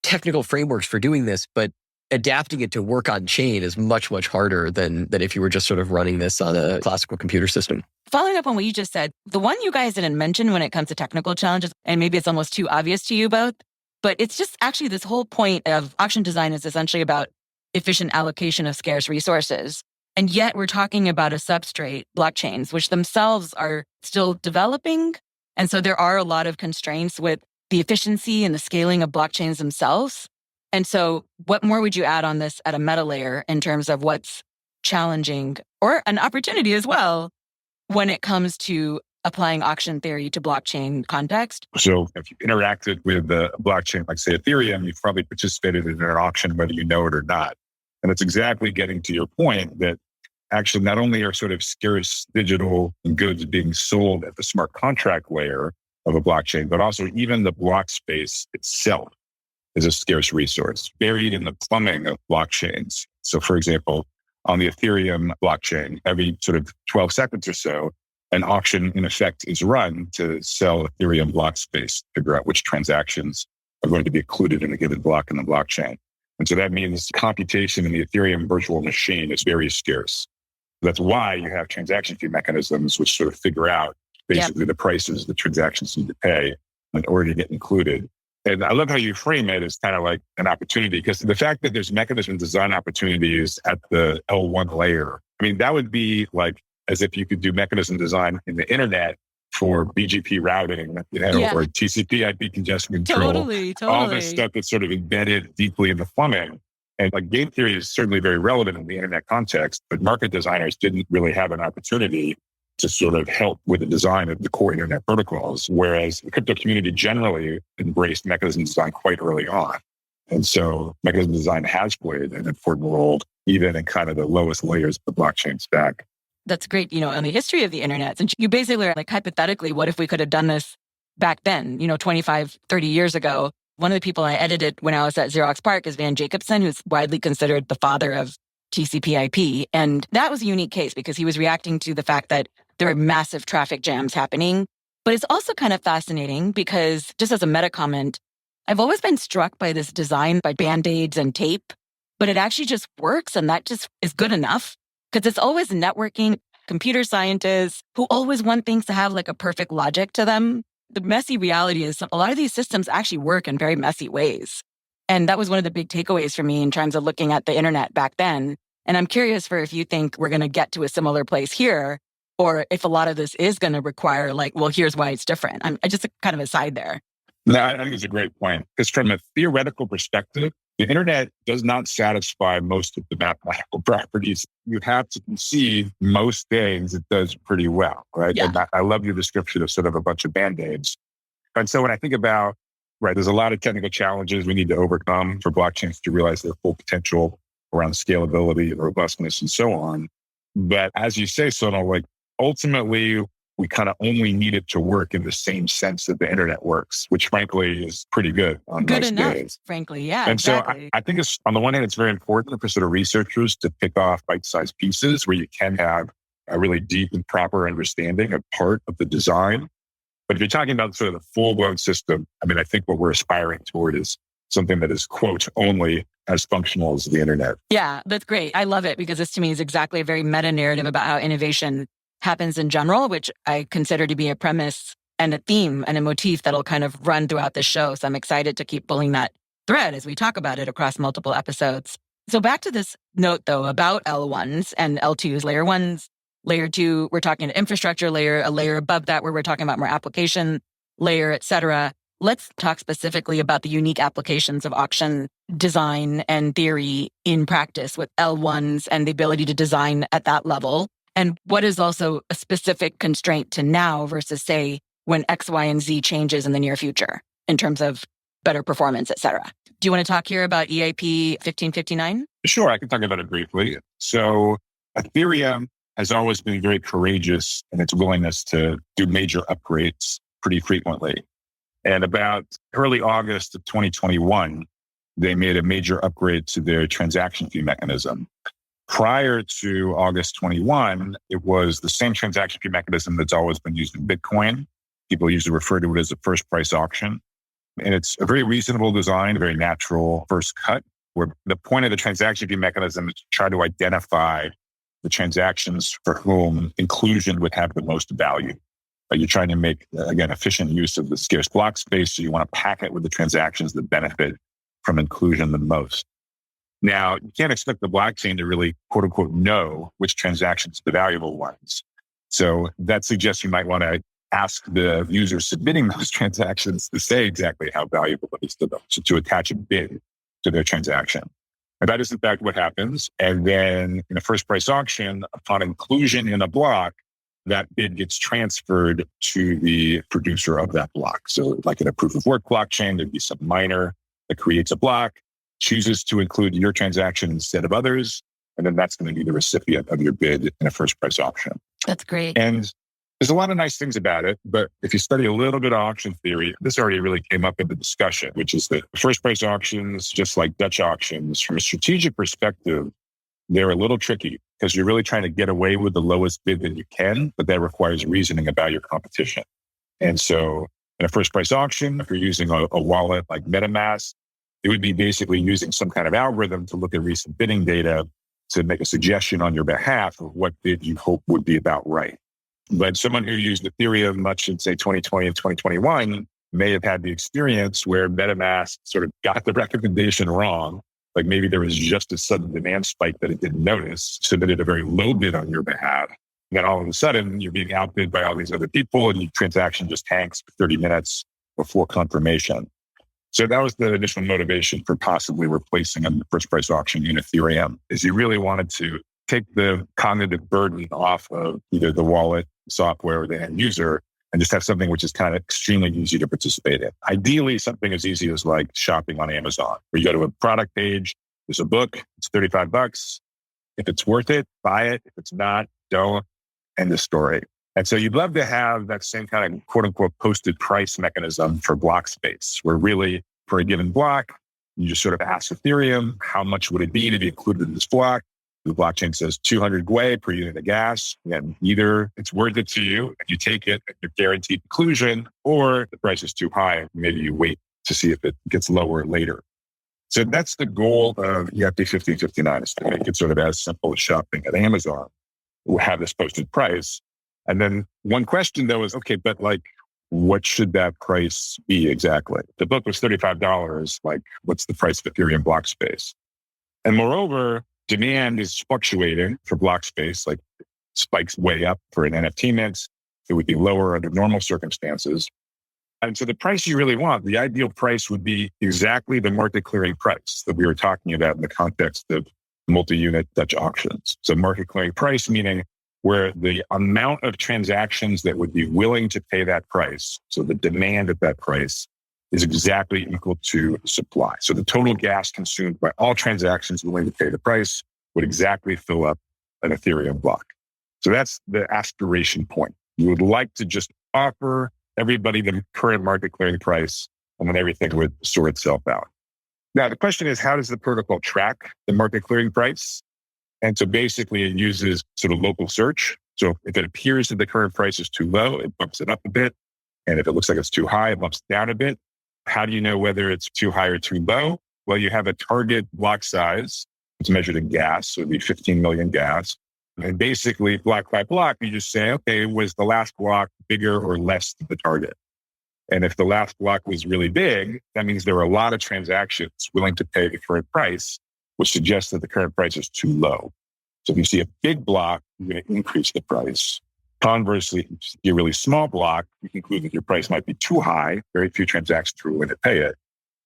technical frameworks for doing this, but adapting it to work on chain is much, much harder than if you were just sort of running this on a classical computer system. Following up on what you just said, the one you guys didn't mention when it comes to technical challenges, and maybe it's almost too obvious to you both, but it's just actually this whole point of auction design is essentially about efficient allocation of scarce resources. And yet we're talking about a substrate, blockchains, which themselves are still developing. And so there are a lot of constraints with the efficiency and the scaling of blockchains themselves. And so what more would you add on this at a meta layer in terms of what's challenging or an opportunity as well when it comes to applying auction theory to blockchain context? So if you interacted with a blockchain, like say Ethereum, you've probably participated in an auction, whether you know it or not. And it's exactly getting to your point that actually not only are sort of scarce digital goods being sold at the smart contract layer of a blockchain, but also even the block space itself is a scarce resource buried in the plumbing of blockchains. So for example, on the Ethereum blockchain, every sort of 12 seconds or so, an auction in effect is run to sell Ethereum block space, figure out which transactions are going to be included in a given block in the blockchain. And so that means computation in the Ethereum virtual machine is very scarce. That's why you have transaction fee mechanisms, which sort of figure out basically the prices the transactions need to pay in order to get included. And I love how you frame it as kind of like an opportunity, because the fact that there's mechanism design opportunities at the L1 layer, I mean, that would be like as if you could do mechanism design in the internet for BGP routing, or TCP IP congestion control, Totally. all this stuff that's sort of embedded deeply in the plumbing. And like game theory is certainly very relevant in the internet context, but market designers didn't really have an opportunity to sort of help with the design of the core internet protocols, whereas the crypto community generally embraced mechanism design quite early on. And so mechanism design has played an important role, even in kind of the lowest layers of the blockchain stack. That's great, on the history of the internet. And you basically are like, hypothetically, what if we could have done this back then, 25, 30 years ago? One of the people I edited when I was at Xerox PARC is Van Jacobson, who's widely considered the father of TCP IP. And that was a unique case because he was reacting to the fact that there were massive traffic jams happening. But it's also kind of fascinating because, just as a meta comment, I've always been struck by this design by Band-Aids and tape, but it actually just works, and that just is good enough because it's always networking, computer scientists who always want things to have like a perfect logic to them. The messy reality is a lot of these systems actually work in very messy ways. And that was one of the big takeaways for me in terms of looking at the internet back then. And I'm curious if you think we're going to get to a similar place here, or if a lot of this is going to require here's why it's different. I just kind of aside there. No, I think it's a great point. Because from a theoretical perspective, the internet does not satisfy most of the mathematical properties. You have to concede most things it does pretty well, right? Yeah. And I love your description of sort of a bunch of Band-Aids. And so when I think about, there's a lot of technical challenges we need to overcome for blockchains to realize their full potential around scalability and robustness and so on. But as you say, Sonal, ultimately, we kind of only need it to work in the same sense that the internet works, which frankly is pretty good on good most enough, days. Frankly, yeah. And exactly. so I think it's, on the one hand, it's very important for sort of researchers to pick off bite-sized pieces where you can have a really deep and proper understanding of part of the design. But if you're talking about sort of the full-blown system, I think what we're aspiring toward is something that is, quote, only as functional as the internet. Yeah, that's great. I love it because this to me is exactly a very meta narrative about how innovation happens in general, which I consider to be a premise and a theme and a motif that'll kind of run throughout the show. So I'm excited to keep pulling that thread as we talk about it across multiple episodes. So back to this note, though, about L1s and L2s, layer ones, layer two, we're talking infrastructure layer, a layer above that where we're talking about more application layer, et cetera. let's talk specifically about the unique applications of auction design and theory in practice with L1s and the ability to design at that level. And what is also a specific constraint to now versus, say, when X, Y, and Z changes in the near future in terms of better performance, et cetera. Do you want to talk here about EAP 1559? Sure, I can talk about it briefly. So Ethereum has always been very courageous in its willingness to do major upgrades pretty frequently. And about early August of 2021, they made a major upgrade to their transaction fee mechanism. Prior to August 21, it was the same transaction fee mechanism that's always been used in Bitcoin. People usually refer to it as a first price auction. And it's a very reasonable design, a very natural first cut, where the point of the transaction fee mechanism is to try to identify the transactions for whom inclusion would have the most value. You're trying to make, again, efficient use of the scarce block space. So you want to pack it with the transactions that benefit from inclusion the most. Now, you can't expect the blockchain to really, quote unquote, know which transactions are the valuable ones. So that suggests you might want to ask the user submitting those transactions to say exactly how valuable it is to them, so to attach a bid to their transaction. And that is, in fact, what happens. And then in a first price auction, upon inclusion in a block, that bid gets transferred to the producer of that block. So like in a proof of work blockchain, there'd be some miner that creates a block, chooses to include your transaction instead of others, and then that's going to be the recipient of your bid in a first price auction. That's great. And there's a lot of nice things about it, but if you study a little bit of auction theory, this already really came up in the discussion, which is that first price auctions, just like Dutch auctions, from a strategic perspective, they're a little tricky because you're really trying to get away with the lowest bid that you can, but that requires reasoning about your competition. And so in a first price auction, if you're using a wallet like MetaMask, it would be basically using some kind of algorithm to look at recent bidding data to make a suggestion on your behalf of what bid you hope would be about right. But someone who used Ethereum much in, say, 2020 and 2021 may have had the experience where MetaMask sort of got the recommendation wrong. Like maybe there was just a sudden demand spike that it didn't notice, submitted a very low bid on your behalf. And then all of a sudden, you're being outbid by all these other people and your transaction just hangs for 30 minutes before confirmation. So that was the initial motivation for possibly replacing a first price auction in Ethereum, is you really wanted to take the cognitive burden off of either the wallet software or the end user and just have something which is kind of extremely easy to participate in. Ideally, something as easy as like shopping on Amazon, where you go to a product page, there's a book, it's $35. If it's worth it, buy it. If it's not, don't. End of story. And so you'd love to have that same kind of quote unquote posted price mechanism for block space, where really for a given block, you just sort of ask Ethereum, how much would it be to be included in this block? The blockchain says 200 gwei per unit of gas. And either it's worth it to you and you take it and you're guaranteed inclusion, or the price is too high. Maybe you wait to see if it gets lower later. So that's the goal of EAP 1559, is to make it sort of as simple as shopping at Amazon. We'll have this posted price. And then one question though is, okay, but like, what should that price be exactly? The book was $35. Like, what's the price of Ethereum block space? And moreover, demand is fluctuating for block space, like spikes way up for an NFT mint. It would be lower under normal circumstances. And so the price you really want, the ideal price would be exactly the market clearing price that we were talking about in the context of multi-unit Dutch auctions. So market clearing price, meaning where the amount of transactions that would be willing to pay that price, so the demand at that price, is exactly equal to supply. So the total gas consumed by all transactions willing to pay the price would exactly fill up an Ethereum block. So that's the aspiration point. You would like to just offer everybody the current market clearing price, and then everything would sort itself out. Now, the question is, how does the protocol track the market clearing price? And so basically it uses sort of local search. So if it appears that the current price is too low, it bumps it up a bit. And if it looks like it's too high, it bumps it down a bit. How do you know whether it's too high or too low? Well, you have a target block size. It's measured in gas. So it'd be 15 million gas. And basically block by block, you just say, okay, was the last block bigger or less than the target? And if the last block was really big, that means there were a lot of transactions willing to pay the current price, which suggests that the current price is too low. So if you see a big block, you're going to increase the price. Conversely, if you see a really small block, you conclude that your price might be too high. Very few transactions are willing to pay it.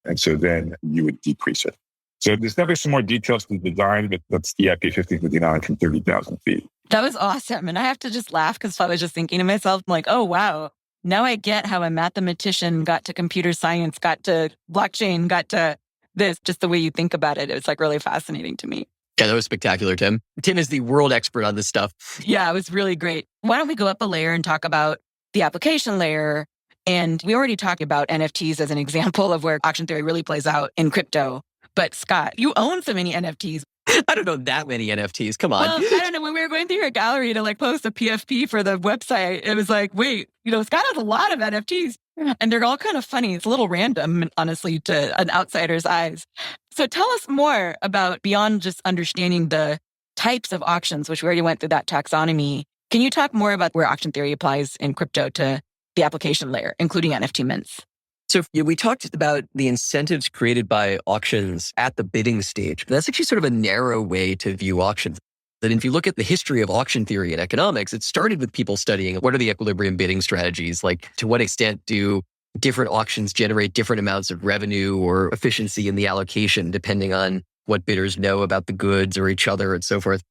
And so then you would decrease it. So there's definitely some more details to the design, but that's the IP 1559 from 30,000 feet. That was awesome. And I have to just laugh because I was just thinking to myself, I'm like, oh, wow. Now I get how a mathematician got to computer science, got to blockchain, got to this, just the way you think about it. It's like really fascinating to me. Yeah, that was spectacular, Tim. Tim is the world expert on this stuff. Yeah, it was really great. Why don't we go up a layer and talk about the application layer? And we already talked about NFTs as an example of where auction theory really plays out in crypto. But Scott, you own so many NFTs. I don't know that many NFTs. Come on. Well, I don't know. When we were going through your gallery to post a PFP for the website, it was like, wait, Scott has a lot of NFTs and they're all kind of funny. It's a little random, honestly, to an outsider's eyes. So tell us more about beyond just understanding the types of auctions, which we already went through that taxonomy. Can you talk more about where auction theory applies in crypto to the application layer, including NFT mints? So we talked about the incentives created by auctions at the bidding stage. But that's actually sort of a narrow way to view auctions. That if you look at the history of auction theory in economics, it started with people studying what are the equilibrium bidding strategies, like to what extent do different auctions generate different amounts of revenue or efficiency in the allocation, depending on what bidders know about the goods or each other and so forth.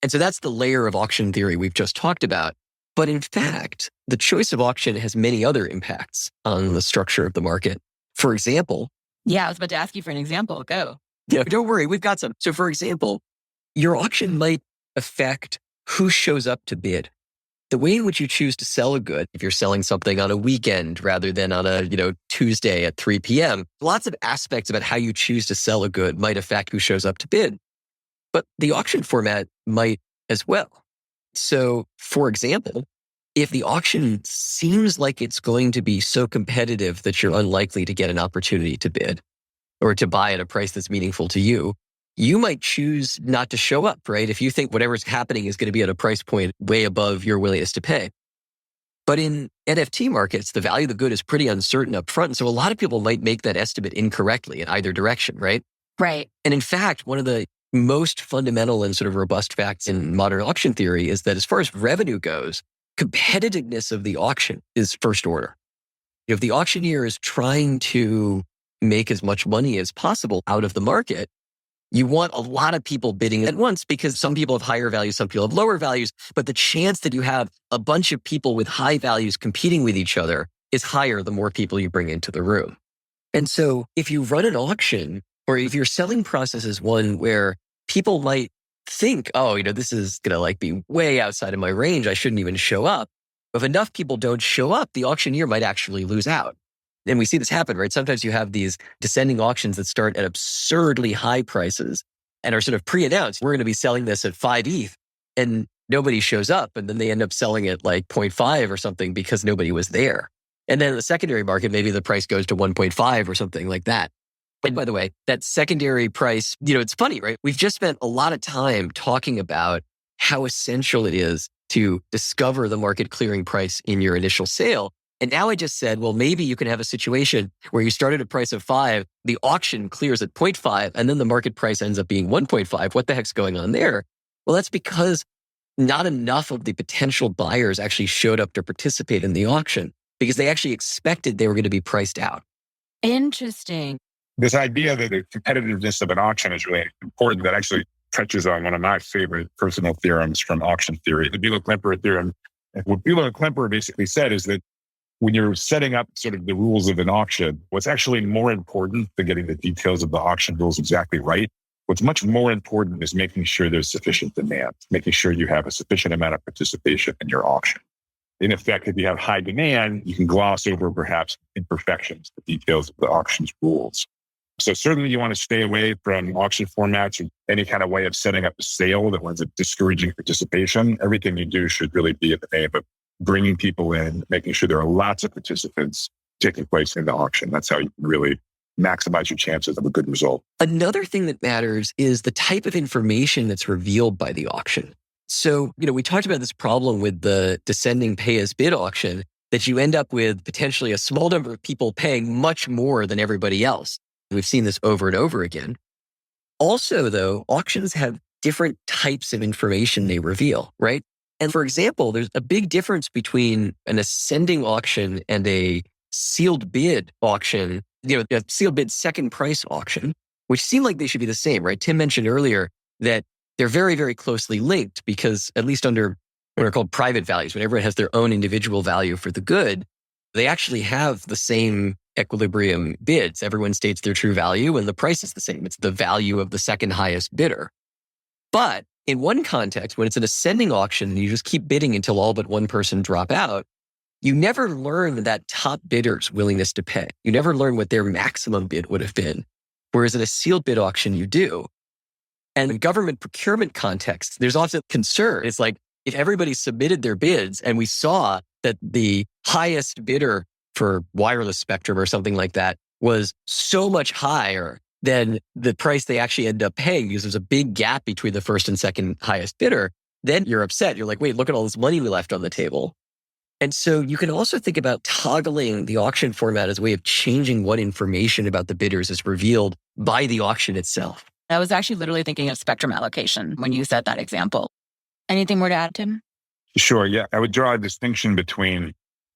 And so that's the layer of auction theory we've just talked about. But in fact, the choice of auction has many other impacts on the structure of the market. For example... Yeah, I was about to ask you for an example. Go. Yeah, don't worry, we've got some. So for example, your auction might affect who shows up to bid. The way in which you choose to sell a good, if you're selling something on a weekend rather than on a Tuesday at 3 p.m., lots of aspects about how you choose to sell a good might affect who shows up to bid. But the auction format might as well. So, for example, if the auction seems like it's going to be so competitive that you're unlikely to get an opportunity to bid or to buy at a price that's meaningful to you, you might choose not to show up, right? If you think whatever's happening is going to be at a price point way above your willingness to pay. But in NFT markets, the value of the good is pretty uncertain up front. And so a lot of people might make that estimate incorrectly in either direction, right? Right. And in fact, one of the most fundamental and sort of robust facts in modern auction theory is that as far as revenue goes, competitiveness of the auction is first order. If the auctioneer is trying to make as much money as possible out of the market, you want a lot of people bidding at once because some people have higher values, some people have lower values, but the chance that you have a bunch of people with high values competing with each other is higher the more people you bring into the room. And so if you run an auction, or if your selling process is one where people might think, this is going to be way outside of my range, I shouldn't even show up. If enough people don't show up, the auctioneer might actually lose out. And we see this happen, right? Sometimes you have these descending auctions that start at absurdly high prices and are sort of pre-announced. We're going to be selling this at 5 ETH and nobody shows up. And then they end up selling it like 0.5 or something because nobody was there. And then in the secondary market, maybe the price goes to 1.5 or something like that. And by the way, that secondary price, it's funny, right? We've just spent a lot of time talking about how essential it is to discover the market clearing price in your initial sale. And now I just said, well, maybe you can have a situation where you start at a price of 5, the auction clears at 0.5, and then the market price ends up being 1.5. What the heck's going on there? Well, that's because not enough of the potential buyers actually showed up to participate in the auction because they actually expected they were going to be priced out. Interesting. This idea that the competitiveness of an auction is really important, that actually touches on one of my favorite personal theorems from auction theory, the Bülow-Klemperer theorem. And what Bülow-Klemperer basically said is that when you're setting up sort of the rules of an auction, what's actually more important than getting the details of the auction rules exactly right, what's much more important is making sure there's sufficient demand, making sure you have a sufficient amount of participation in your auction. In effect, if you have high demand, you can gloss over perhaps imperfections, the details of the auction's rules. So certainly you want to stay away from auction formats or any kind of way of setting up a sale that winds up discouraging participation. Everything you do should really be in the name of bringing people in, making sure there are lots of participants taking place in the auction. That's how you can really maximize your chances of a good result. Another thing that matters is the type of information that's revealed by the auction. So, we talked about this problem with the descending pay-as-bid auction, that you end up with potentially a small number of people paying much more than everybody else. We've seen this over and over again. Also, though, auctions have different types of information they reveal, right? And for example, there's a big difference between an ascending auction and a sealed bid auction, a sealed bid second price auction, which seem like they should be the same, right? Tim mentioned earlier that they're very, very closely linked because at least under what are called private values, when everyone has their own individual value for the good, they actually have the same equilibrium bids. Everyone states their true value and the price is the same. It's the value of the second highest bidder. But in one context, when it's an ascending auction and you just keep bidding until all but one person drop out, you never learn that top bidder's willingness to pay. You never learn what their maximum bid would have been. Whereas in a sealed bid auction, you do. And in government procurement context, there's often concern. It's like if everybody submitted their bids and we saw that the highest bidder for wireless spectrum or something like that was so much higher than the price they actually end up paying because there's a big gap between the first and second highest bidder, then you're upset. You're like, wait, look at all this money we left on the table. And so you can also think about toggling the auction format as a way of changing what information about the bidders is revealed by the auction itself. I was actually literally thinking of spectrum allocation when you said that example. Anything more to add, Tim? Sure. Yeah. I would draw a distinction between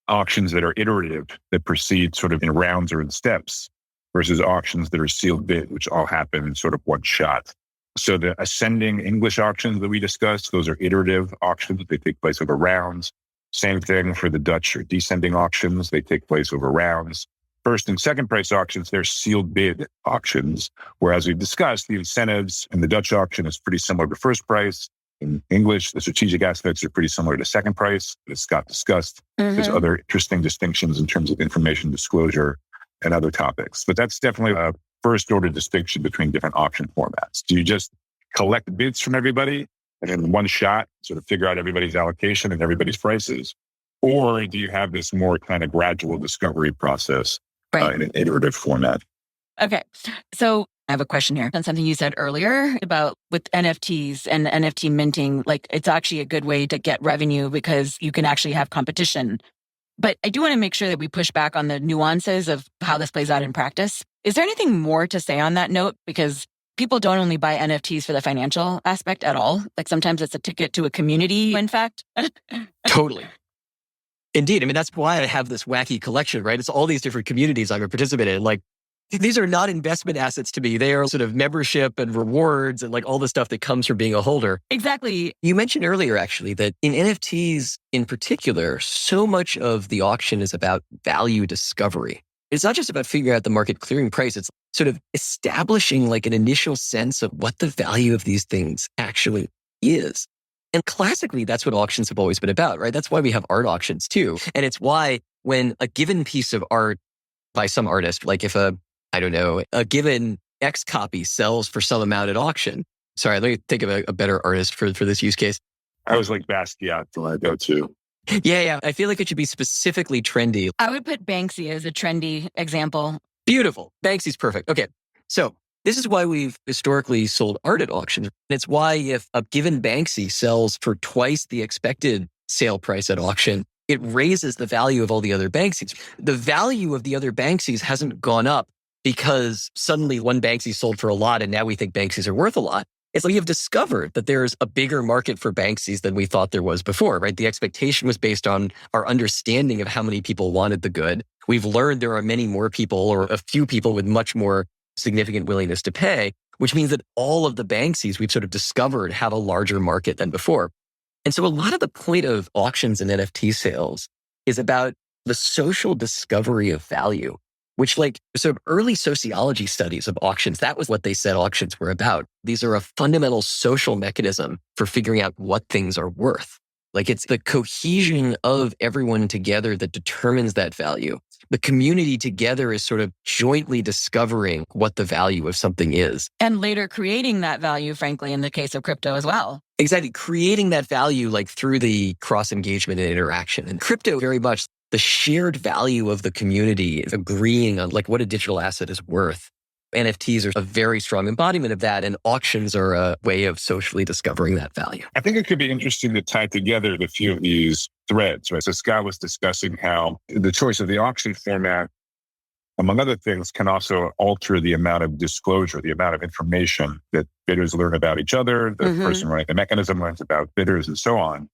auctions that are iterative, that proceed sort of in rounds or in steps, versus auctions that are sealed bid, which all happen in sort of one shot. So the ascending English auctions that we discussed, those are iterative auctions. They take place over rounds. Same thing for the Dutch or descending auctions. They take place over rounds. First and second price auctions, they're sealed bid auctions, where as we've discussed, the incentives in the Dutch auction is pretty similar to first price. In English, the strategic aspects are pretty similar to second price, as Scott discussed. There's other interesting distinctions in terms of information disclosure and other topics. But that's definitely a first order distinction between different auction formats. Do you just collect bids from everybody and in one shot sort of figure out everybody's allocation and everybody's prices? Or do you have this more kind of gradual discovery process in an iterative format? Okay. So I have a question here on something you said earlier about with NFTs and NFT minting. Like it's actually a good way to get revenue because you can actually have competition. But I do want to make sure that we push back on the nuances of how this plays out in practice. Is there anything more to say on that note? Because people don't only buy NFTs for the financial aspect at all. Like sometimes it's a ticket to a community, in fact. Totally. Indeed. I mean, that's why I have this wacky collection, right? It's all these different communities I'm a participant in. Like, these are not investment assets to me. They are sort of membership and rewards and like all the stuff that comes from being a holder. Exactly. You mentioned earlier, actually, that in NFTs in particular, so much of the auction is about value discovery. It's not just about figuring out the market clearing price. It's sort of establishing like an initial sense of what the value of these things actually is. And classically, that's what auctions have always been about, right? That's why we have art auctions too. And it's why when a given piece of art by some artist, like if a given X copy sells for some amount at auction. Sorry, let me think of a better artist for this use case. I was like Basquiat till I go to. Yeah. I feel like it should be specifically trendy. I would put Banksy as a trendy example. Beautiful. Banksy's perfect. Okay. So this is why we've historically sold art at auctions. And it's why if a given Banksy sells for twice the expected sale price at auction, it raises the value of all the other Banksys. The value of the other Banksys hasn't gone up because suddenly one Banksy sold for a lot and now we think Banksys are worth a lot. It's like we have discovered that there's a bigger market for Banksys than we thought there was before, right? The expectation was based on our understanding of how many people wanted the good. We've learned there are many more people or a few people with much more significant willingness to pay, which means that all of the Banksys we've sort of discovered have a larger market than before. And so a lot of the point of auctions and NFT sales is about the social discovery of value, which like sort of early sociology studies of auctions, that was what they said auctions were about. These are a fundamental social mechanism for figuring out what things are worth. Like it's the cohesion of everyone together that determines that value. The community together is sort of jointly discovering what the value of something is. And later creating that value, frankly, in the case of crypto as well. Exactly. Creating that value like through the cross-engagement and interaction. And crypto very much the shared value of the community is agreeing on like what a digital asset is worth. NFTs are a very strong embodiment of that, and auctions are a way of socially discovering that value. I think it could be interesting to tie together the few of these threads, right? So Scott was discussing how the choice of the auction format, among other things, can also alter the amount of disclosure, the amount of information that bidders learn about each other, the person running the mechanism learns about bidders and so on.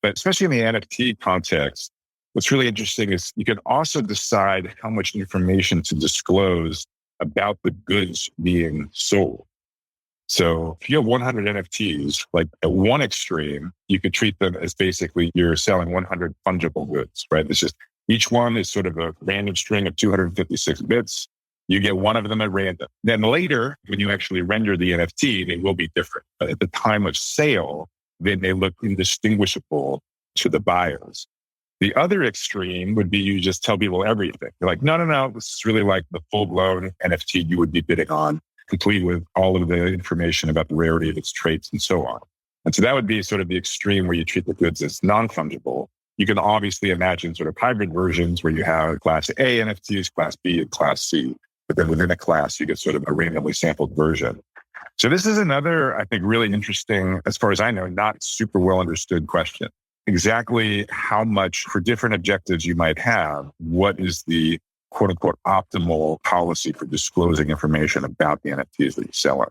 But especially in the NFT context, what's really interesting is you can also decide how much information to disclose about the goods being sold. So if you have 100 NFTs, like at one extreme, you could treat them as basically you're selling 100 fungible goods, right? It's just each one is sort of a random string of 256 bits. You get one of them at random. Then later, when you actually render the NFT, they will be different. But at the time of sale, then they look indistinguishable to the buyers. The other extreme would be you just tell people everything. You're like, no, this is really like the full-blown NFT you would be bidding on, complete with all of the information about the rarity of its traits and so on. And so that would be sort of the extreme where you treat the goods as non-fungible. You can obviously imagine sort of hybrid versions where you have class A NFTs, class B, and class C. But then within a class, you get sort of a randomly sampled version. So this is another, I think, really interesting, as far as I know, not super well understood question. Exactly how much for different objectives you might have, what is the quote unquote optimal policy for disclosing information about the NFTs that you sell?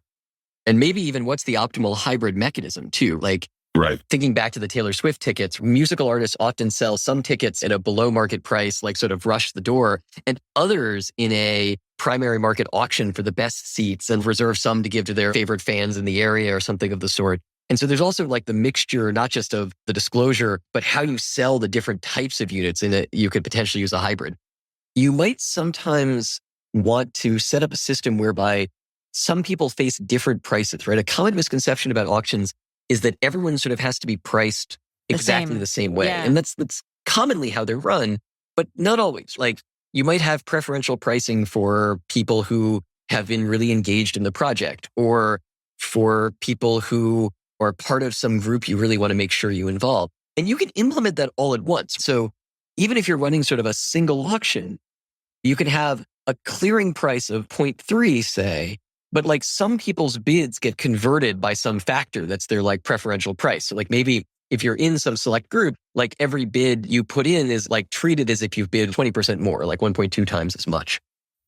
And maybe even what's the optimal hybrid mechanism too? Like right. Thinking back to the Taylor Swift tickets, musical artists often sell some tickets at a below market price, like sort of rush the door, and others in a primary market auction for the best seats and reserve some to give to their favorite fans in the area or something of the sort. And so there's also like the mixture, not just of the disclosure, but how you sell the different types of units in it. You could potentially use a hybrid. You might sometimes want to set up a system whereby some people face different prices, right? A common misconception about auctions is that everyone sort of has to be priced exactly the same way. Yeah. And that's commonly how they're run, but not always. Like you might have preferential pricing for people who have been really engaged in the project, or for people who are part of some group you really want to make sure you involve. And you can implement that all at once. So even if you're running sort of a single auction, you can have a clearing price of 0.3, say, but like some people's bids get converted by some factor that's their like preferential price. So like maybe if you're in some select group, like every bid you put in is like treated as if you've bid 20% more, like 1.2 times as much.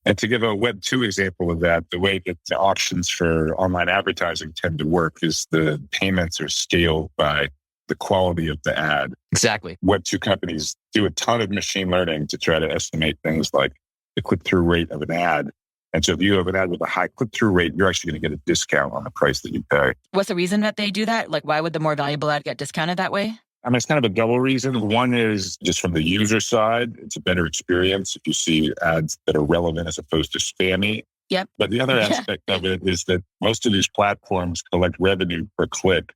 And to give a Web2 example of that, the way that the auctions for online advertising tend to work is the payments are scaled by the quality of the ad. Exactly. Web2 companies do a ton of machine learning to try to estimate things like the click-through rate of an ad. And so if you have an ad with a high click-through rate, you're actually going to get a discount on the price that you pay. What's the reason that they do that? Like, why would the more valuable ad get discounted that way? I mean, it's kind of a double reason. One is just from the user side, it's a better experience if you see ads that are relevant as opposed to spammy. Yep. But the other aspect of it is that most of these platforms collect revenue per click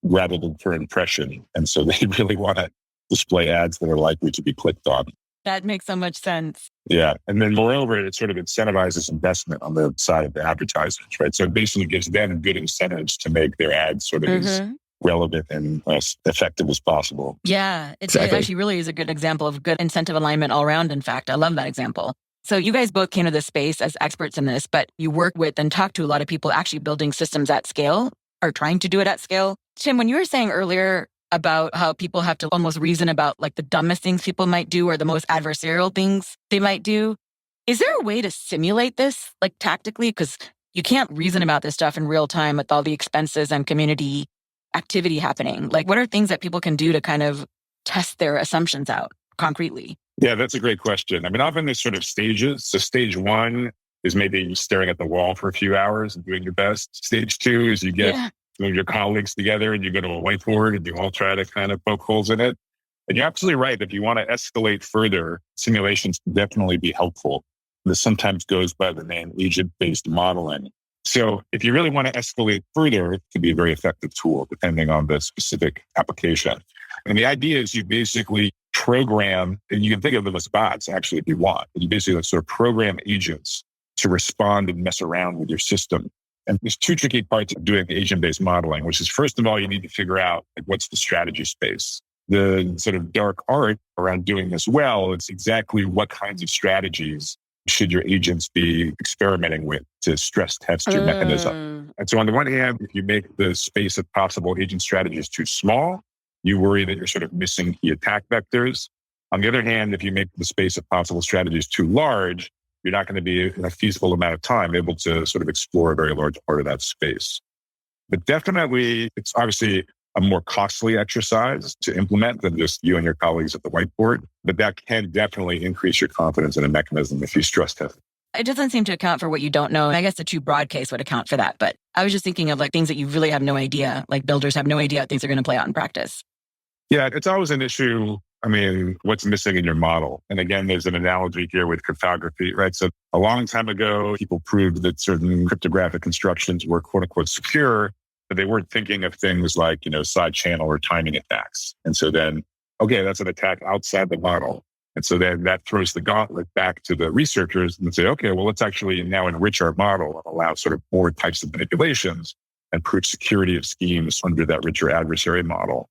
rather than per impression. And so they really want to display ads that are likely to be clicked on. That makes so much sense. Yeah. And then moreover, it sort of incentivizes investment on the side of the advertisers, right? So it basically gives them good incentives to make their ads sort of as relevant and as effective as possible. Yeah. It Exactly. actually really is a good example of good incentive alignment all around, in fact. I love that example. So you guys both came to this space as experts in this, but you work with and talk to a lot of people actually building systems at scale or trying to do it at scale. Tim, when you were saying earlier about how people have to almost reason about like the dumbest things people might do or the most adversarial things they might do, is there a way to simulate this like tactically? Because you can't reason about this stuff in real time with all the expenses and community activity happening. Like what are things that people can do to kind of test their assumptions out concretely? Yeah, that's a great question. I mean, often there's sort of stages. So stage one is maybe staring at the wall for a few hours and doing your best. Stage two is you get your colleagues together and you go to a whiteboard and you all try to kind of poke holes in it. And you're absolutely right. If you want to escalate further, simulations can definitely be helpful. This sometimes goes by the name agent-based modeling. So if you really want to escalate further, it can be a very effective tool depending on the specific application. And the idea is you basically program, and you can think of them as bots actually if you want. You basically sort of program agents to respond and mess around with your system. And there's two tricky parts of doing agent-based modeling, which is first of all, you need to figure out like, what's the strategy space. The sort of dark art around doing this well, it's exactly what kinds of strategies should your agents be experimenting with to stress test your mechanism. And so on the one hand, if you make the space of possible agent strategies too small, you worry that you're sort of missing key attack vectors. On the other hand, if you make the space of possible strategies too large, you're not going to be in a feasible amount of time able to sort of explore a very large part of that space. But definitely, it's obviously a more costly exercise to implement than just you and your colleagues at the whiteboard. But that can definitely increase your confidence in a mechanism if you stress test. It doesn't seem to account for what you don't know. I guess the too broad case would account for that. But I was just thinking of like things that you really have no idea, like builders have no idea how things are going to play out in practice. Yeah, it's always an issue. I mean, what's missing in your model? And again, there's an analogy here with cryptography, right? So a long time ago, people proved that certain cryptographic instructions were quote unquote secure, but they weren't thinking of things like, side channel or timing attacks. And so then, okay, that's an attack outside the model. And so then that throws the gauntlet back to the researchers and say, okay, well, let's actually now enrich our model and allow sort of more types of manipulations and prove security of schemes under that richer adversary model.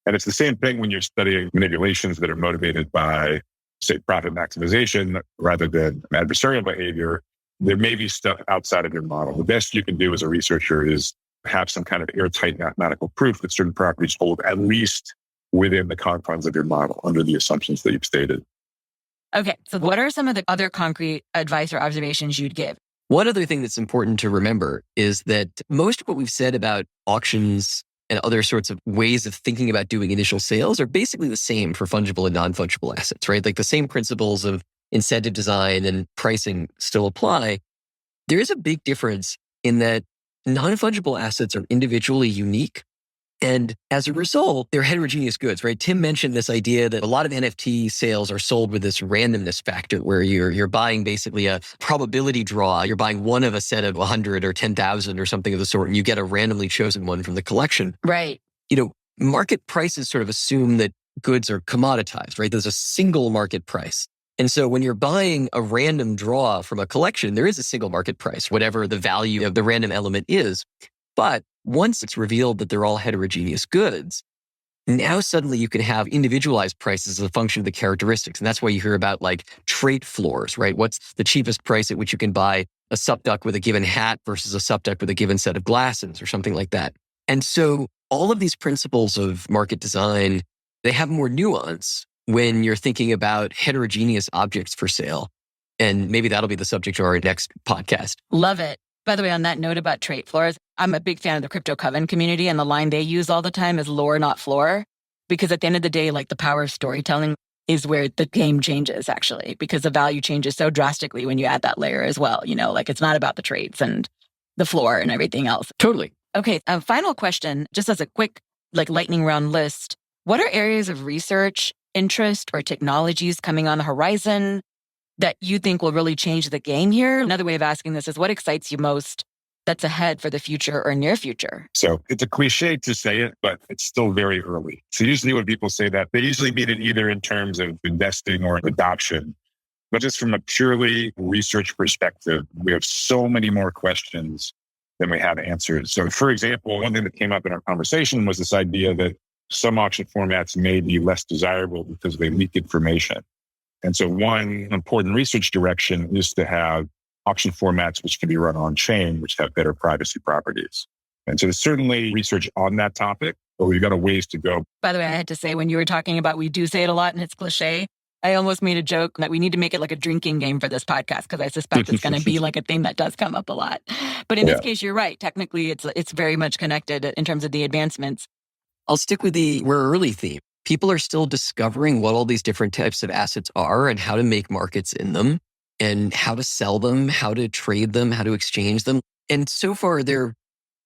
And it's the same thing when you're studying manipulations that are motivated by, say, profit maximization rather than adversarial behavior. There may be stuff outside of your model. The best you can do as a researcher is have some kind of airtight mathematical proof that certain properties hold at least within the confines of your model under the assumptions that you've stated. Okay, so what are some of the other concrete advice or observations you'd give? One other thing that's important to remember is that most of what we've said about auctions and other sorts of ways of thinking about doing initial sales are basically the same for fungible and non-fungible assets, right? Like the same principles of incentive design and pricing still apply. There is a big difference in that non-fungible assets are individually unique. And as a result, they're heterogeneous goods, right? Tim mentioned this idea that a lot of NFT sales are sold with this randomness factor where you're buying basically a probability draw. You're buying one of a set of 100 or 10,000 or something of the sort, and you get a randomly chosen one from the collection. Right. Market prices sort of assume that goods are commoditized, right? There's a single market price. And so when you're buying a random draw from a collection, there is a single market price, whatever the value of the random element is. But once it's revealed that they're all heterogeneous goods, now suddenly you can have individualized prices as a function of the characteristics. And that's why you hear about like trait floors, right? What's the cheapest price at which you can buy a subduct with a given hat versus a subduct with a given set of glasses or something like that. And so all of these principles of market design, they have more nuance when you're thinking about heterogeneous objects for sale. And maybe that'll be the subject of our next podcast. Love it. By the way, on that note about trait floors, I'm a big fan of the crypto coven community, and the line they use all the time is lore, not floor. Because at the end of the day, like the power of storytelling is where the game changes actually, because the value changes so drastically when you add that layer as well. Like it's not about the traits and the floor and everything else. Totally. Okay. Final question, just as a quick like lightning round list. What are areas of research, interest, or technologies coming on the horizon that you think will really change the game here? Another way of asking this is what excites you most that's ahead for the future or near future? So it's a cliche to say it, but it's still very early. So usually when people say that, they usually mean it either in terms of investing or adoption. But just from a purely research perspective, we have so many more questions than we have answers. So for example, one thing that came up in our conversation was this idea that some auction formats may be less desirable because they leak information. And so one important research direction is to have auction formats which can be run on chain, which have better privacy properties. And so there's certainly research on that topic, but we've got a ways to go. By the way, I had to say, when you were talking about, we do say it a lot and it's cliche, I almost made a joke that we need to make it like a drinking game for this podcast because I suspect it's going to be like a theme that does come up a lot. But in this case, you're right. Technically, it's very much connected in terms of the advancements. I'll stick with the we're early theme. People are still discovering what all these different types of assets are and how to make markets in them and how to sell them, how to trade them, how to exchange them. And so far, they're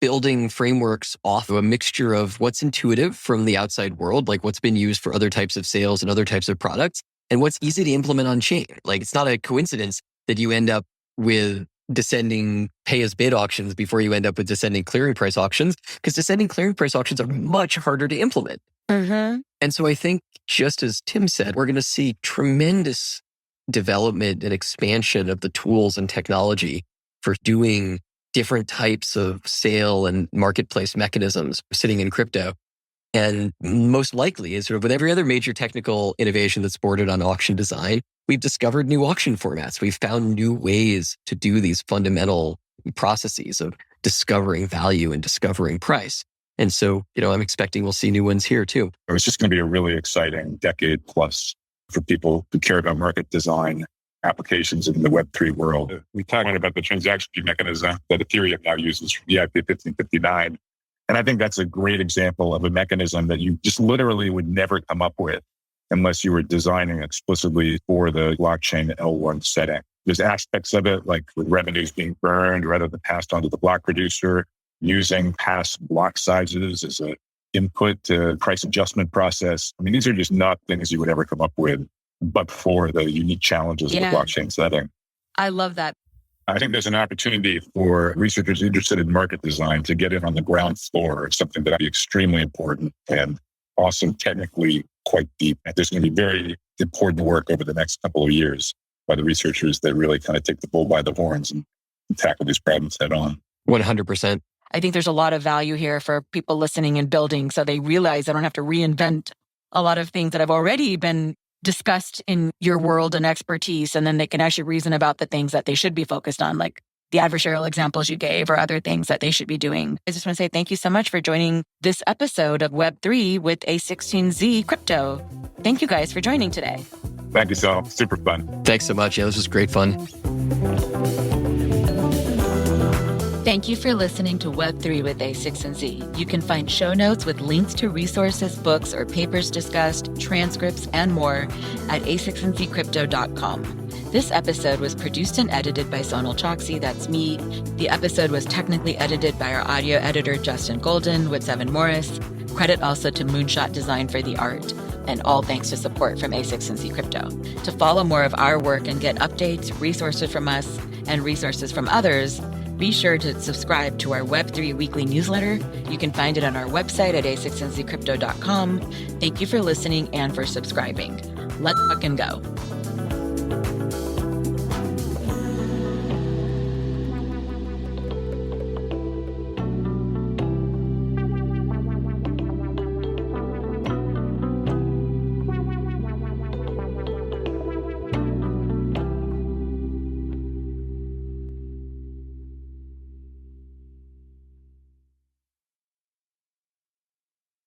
building frameworks off of a mixture of what's intuitive from the outside world, like what's been used for other types of sales and other types of products, and what's easy to implement on chain. Like it's not a coincidence that you end up with descending pay-as-bid auctions before you end up with descending clearing price auctions, because descending clearing price auctions are much harder to implement. Mm-hmm. And so I think, just as Tim said, we're going to see tremendous development and expansion of the tools and technology for doing different types of sale and marketplace mechanisms sitting in crypto. And most likely, is sort of with every other major technical innovation that's bordered on auction design, we've discovered new auction formats. We've found new ways to do these fundamental processes of discovering value and discovering price. And so, I'm expecting we'll see new ones here too. It's just going to be a really exciting decade plus for people who care about market design applications in the Web3 world. We talked about the transaction fee mechanism that Ethereum now uses from EIP 1559. And I think that's a great example of a mechanism that you just literally would never come up with unless you were designing explicitly for the blockchain L1 setting. There's aspects of it, like with revenues being burned rather than passed on to the block producer, using past block sizes as an input to price adjustment process. I mean, these are just not things you would ever come up with, but for the unique challenges of the blockchain setting. I love that. I think there's an opportunity for researchers interested in market design to get in on the ground floor. It's something that would be extremely important and also technically quite deep. And there's going to be very important work over the next couple of years by the researchers that really kind of take the bull by the horns and tackle these problems head on. 100%. I think there's a lot of value here for people listening and building, so they realize they don't have to reinvent a lot of things that have already been discussed in your world and expertise, and then they can actually reason about the things that they should be focused on, like the adversarial examples you gave or other things that they should be doing. I just want to say thank you so much for joining this episode of Web3 with A16Z Crypto. Thank you guys for joining today. Thank you, Sal. Super fun. Thanks so much. Yeah, this was great fun. Thank you for listening to Web3 with A16Z. You can find show notes with links to resources, books, or papers discussed, transcripts, and more at a16zcrypto.com. This episode was produced and edited by Sonal Chokshi, that's me. The episode was technically edited by our audio editor, Justin Golden, with Seven Morris. Credit also to Moonshot Design for the art. And all thanks to support from A16Z Crypto. To follow more of our work and get updates, resources from us, and resources from others, be sure to subscribe to our Web3 weekly newsletter. You can find it on our website at a16zcrypto.com. Thank you for listening and for subscribing. Let's fucking go.